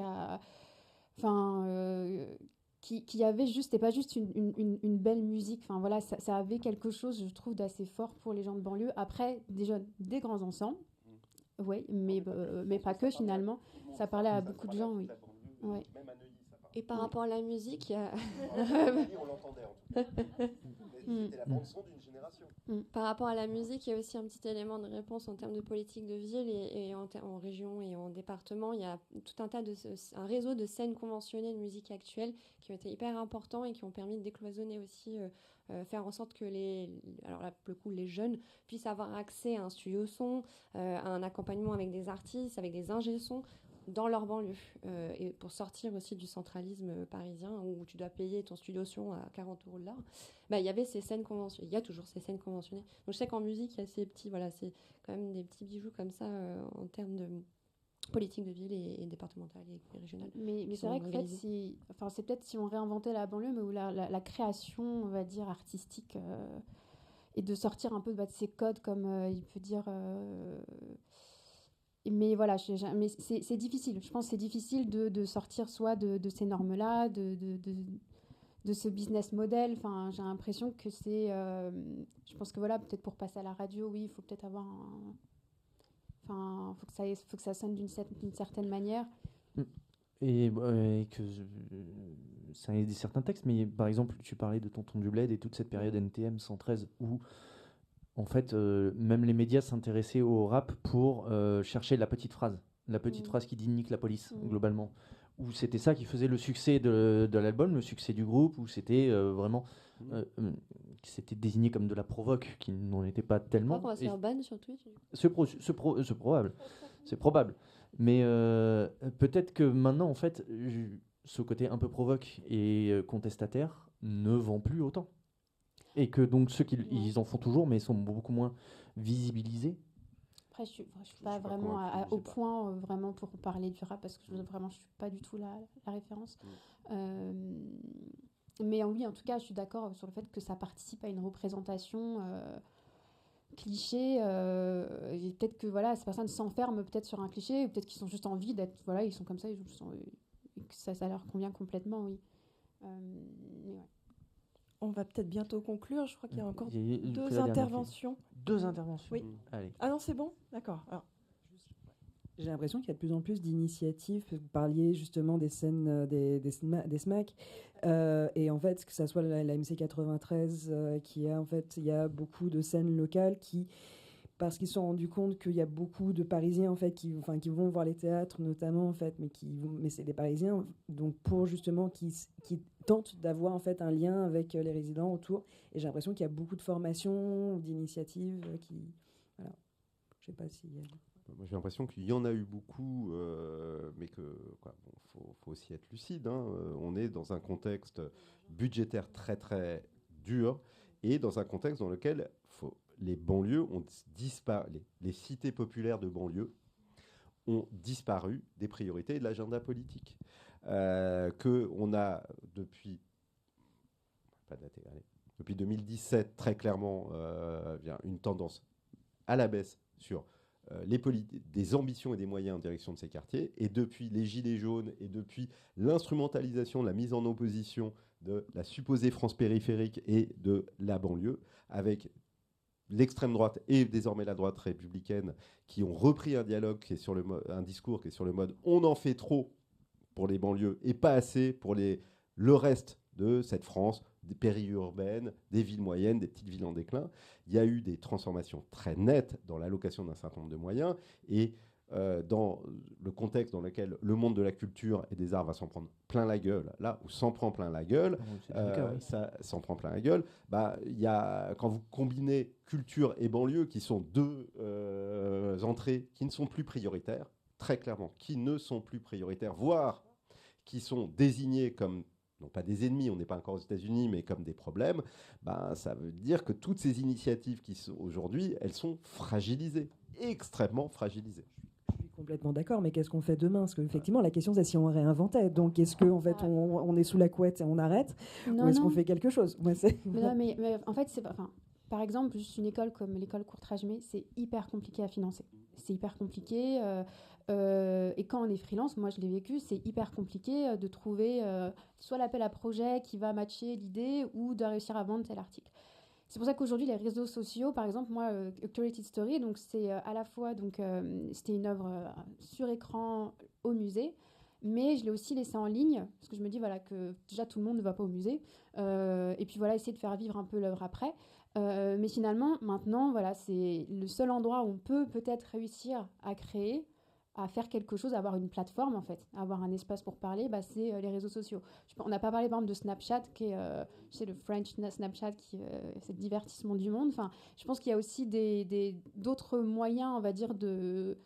avait juste, c'était pas juste une belle musique, enfin voilà, ça avait quelque chose, je trouve, d'assez fort pour les gens de banlieue. Après, des grands ensembles, oui, mais pas que finalement, ça parlait à beaucoup de gens, oui. Ouais. Même à Neuilly, ça parlait. Et par rapport à la musique, il y a... On l'entendait en tout cas. C'était la bande-son d'une génération. Par rapport à la musique, il y a aussi un petit élément de réponse en termes de politique de ville et en région et en département. Il y a tout un réseau de scènes conventionnées de musique actuelle qui ont été hyper importants et qui ont permis de décloisonner aussi, faire en sorte que alors là, pour le coup, les jeunes puissent avoir accès à un studio son, à un accompagnement avec des artistes, avec des ingé-sons dans leur banlieue, et pour sortir aussi du centralisme parisien où tu dois payer ton studio son à 40 € de l'heure. Il y avait ces scènes conventionnées, il y a toujours ces scènes conventionnées. Donc je sais qu'en musique, il y a ces petits, voilà, c'est quand même des petits bijoux comme ça en termes de politique de ville et départementale et régionale. Mais c'est vrai qu'en fait, c'est peut-être si on réinventait la banlieue, mais où la création, on va dire, artistique, et de sortir un peu de ces codes, comme il peut dire... Mais voilà, mais c'est difficile. Je pense que c'est difficile de sortir soit de ces normes-là, de ce business model. Enfin, j'ai l'impression que c'est... je pense que voilà, peut-être pour passer à la radio, oui, il faut peut-être avoir Enfin, faut que ça sonne d'une certaine manière. Et que ça ait certains textes, mais par exemple, tu parlais de Tonton du Bled et toute cette période NTM 113 où... En fait, même les médias s'intéressaient au rap pour chercher la petite phrase phrase qui dit nique la police, globalement. Où c'était ça qui faisait le succès de l'album, le succès du groupe, où c'était vraiment c'était désigné comme de la provoque, qui n'en était pas tellement. Je crois qu'on va se faire ban sur Twitch. C'est probable. C'est probable. Mais peut-être que maintenant, en fait, ce côté un peu provoque et contestataire ne vend plus autant. Et que donc ceux qui ils en font toujours, mais ils sont beaucoup moins visibilisés. Après, je suis pas vraiment au point vraiment pour parler du rap, parce que je suis pas du tout la référence. Mais oui, en tout cas, je suis d'accord sur le fait que ça participe à une représentation cliché. Et peut-être que voilà, ces personnes s'enferment peut-être sur un cliché, ou peut-être qu'ils sont juste envie d'être, voilà, ils sont comme ça, et que ça leur convient complètement, oui. Mais ouais. On va peut-être bientôt conclure. Je crois qu'il y a encore deux interventions. Deux interventions. Oui. Allez. Ah non, c'est bon. D'accord. Alors. J'ai l'impression qu'il y a de plus en plus d'initiatives. Vous parliez justement des scènes des SMAC. Et en fait, que ça soit la MC 93, il y a beaucoup de scènes locales qui, parce qu'ils se sont rendus compte qu'il y a beaucoup de Parisiens en fait qui vont voir les théâtres notamment en fait, mais c'est des Parisiens, donc pour justement qui tentent d'avoir en fait un lien avec les résidents autour. Et j'ai l'impression qu'il y a beaucoup de formations, d'initiatives qui, voilà. Je sais pas si. Moi, j'ai l'impression qu'il y en a eu beaucoup, mais que faut aussi être lucide. Hein. On est dans un contexte budgétaire très très dur et dans un contexte dans lequel les banlieues ont disparu, les cités populaires de banlieue ont disparu des priorités et de l'agenda politique. On a depuis 2017 très clairement une tendance à la baisse sur des ambitions et des moyens en direction de ces quartiers. Et depuis les Gilets jaunes et depuis l'instrumentalisation, la mise en opposition de la supposée France périphérique et de la banlieue, avec l'extrême droite et désormais la droite républicaine qui ont repris un dialogue qui est sur un discours qui est sur le mode on en fait trop pour les banlieues et pas assez pour le reste de cette France, des périurbaines, des villes moyennes, des petites villes en déclin. Il y a eu des transformations très nettes dans l'allocation d'un certain nombre de moyens et dans le contexte dans lequel le monde de la culture et des arts va s'en prendre plein la gueule, là où s'en prend plein la gueule, ça s'en prend plein la gueule, quand vous combinez culture et banlieue, qui sont deux entrées qui ne sont plus prioritaires, très clairement, qui ne sont plus prioritaires, voire qui sont désignées comme, non pas des ennemis, on n'est pas encore aux États-Unis, mais comme des problèmes, ça veut dire que toutes ces initiatives qui sont aujourd'hui, elles sont fragilisées, extrêmement fragilisées. Complètement d'accord, mais qu'est-ce qu'on fait demain? Parce qu'effectivement, la question, c'est si on réinventait. Donc, est-ce qu'en fait, on est sous la couette et on arrête? Ou est-ce qu'on fait quelque chose? Mais en fait, par exemple, juste une école comme l'école Courtrage-May, c'est hyper compliqué à financer. C'est hyper compliqué. Et quand on est freelance, moi je l'ai vécu, c'est hyper compliqué de trouver soit l'appel à projet qui va matcher l'idée ou de réussir à vendre tel article. C'est pour ça qu'aujourd'hui, les réseaux sociaux, par exemple, moi, Curated Story, donc c'est à la fois, c'était une œuvre sur écran au musée, mais je l'ai aussi laissé en ligne, parce que je me dis voilà, que déjà tout le monde ne va pas au musée, et puis voilà, essayer de faire vivre un peu l'œuvre après. Mais finalement, maintenant, voilà, c'est le seul endroit où on peut peut-être réussir à créer, à faire quelque chose, à avoir une plateforme en fait, à avoir un espace pour parler, bah, c'est les réseaux sociaux. On n'a pas parlé par exemple de Snapchat, qui est le French Snapchat, qui c'est le divertissement du monde. Enfin, je pense qu'il y a aussi d'autres moyens, on va dire, de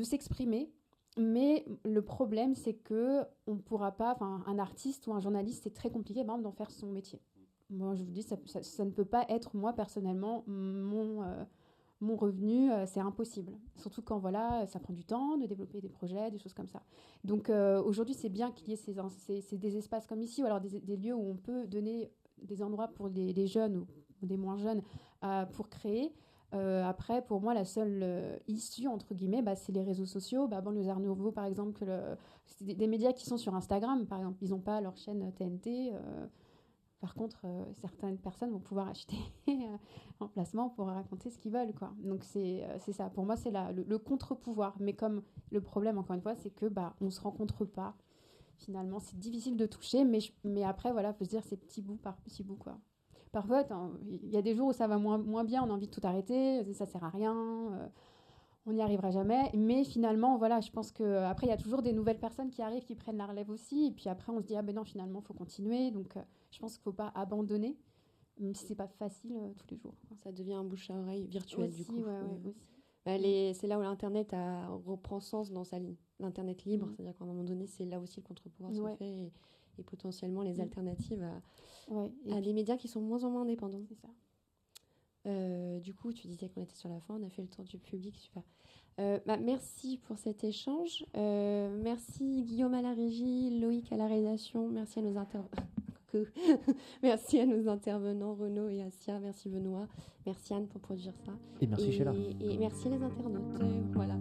s'exprimer. Mais le problème, c'est que on pourra pas, enfin, un artiste ou un journaliste, c'est très compliqué, par exemple, d'en faire son métier. Moi, je vous dis, ça ne peut pas être, moi, personnellement, mon revenu, c'est impossible. Surtout quand, voilà, ça prend du temps de développer des projets, des choses comme ça. Donc, aujourd'hui, c'est bien qu'il y ait des espaces comme ici, ou alors des lieux où on peut donner des endroits pour les jeunes ou des moins jeunes pour créer. Après, pour moi, la seule issue, entre guillemets, bah, c'est les réseaux sociaux. Bah, Banlieusards Nouveau, par exemple, c'est des médias qui sont sur Instagram, par exemple. Ils n'ont pas leur chaîne TNT. Par contre, certaines personnes vont pouvoir acheter un placement pour raconter ce qu'ils veulent, quoi. Donc, c'est ça. Pour moi, c'est le contre-pouvoir. Mais comme le problème, encore une fois, c'est que on ne se rencontre pas. Finalement, c'est difficile de toucher. Mais après, voilà, il faut se dire c'est petit bout par petit bout, quoi. Parfois, il y a des jours où ça va moins bien, on a envie de tout arrêter, ça sert à rien, on n'y arrivera jamais. Mais finalement, voilà, je pense qu'après, il y a toujours des nouvelles personnes qui arrivent, qui prennent la relève aussi. Et puis après, on se dit, ah ben non, finalement, il faut continuer. Donc, je pense qu'il ne faut pas abandonner, même si ce n'est pas facile tous les jours. Ça devient un bouche à oreille virtuel, aussi, du coup. Aussi. C'est là où l'Internet reprend sens dans l'Internet libre. C'est-à-dire qu'à un moment donné, c'est là aussi le contre-pouvoir se fait. Et potentiellement les alternatives à des médias qui sont de moins en moins indépendants. C'est ça. Du coup, tu disais qu'on était sur la fin, on a fait le tour du public, super. Merci pour cet échange. Merci Guillaume à la régie, Loïc à la réalisation, merci à nos merci à nos intervenants, Renaud et Assia, merci Benoît, merci Anne pour produire ça. Et merci Sheila. Et merci les internautes. Voilà.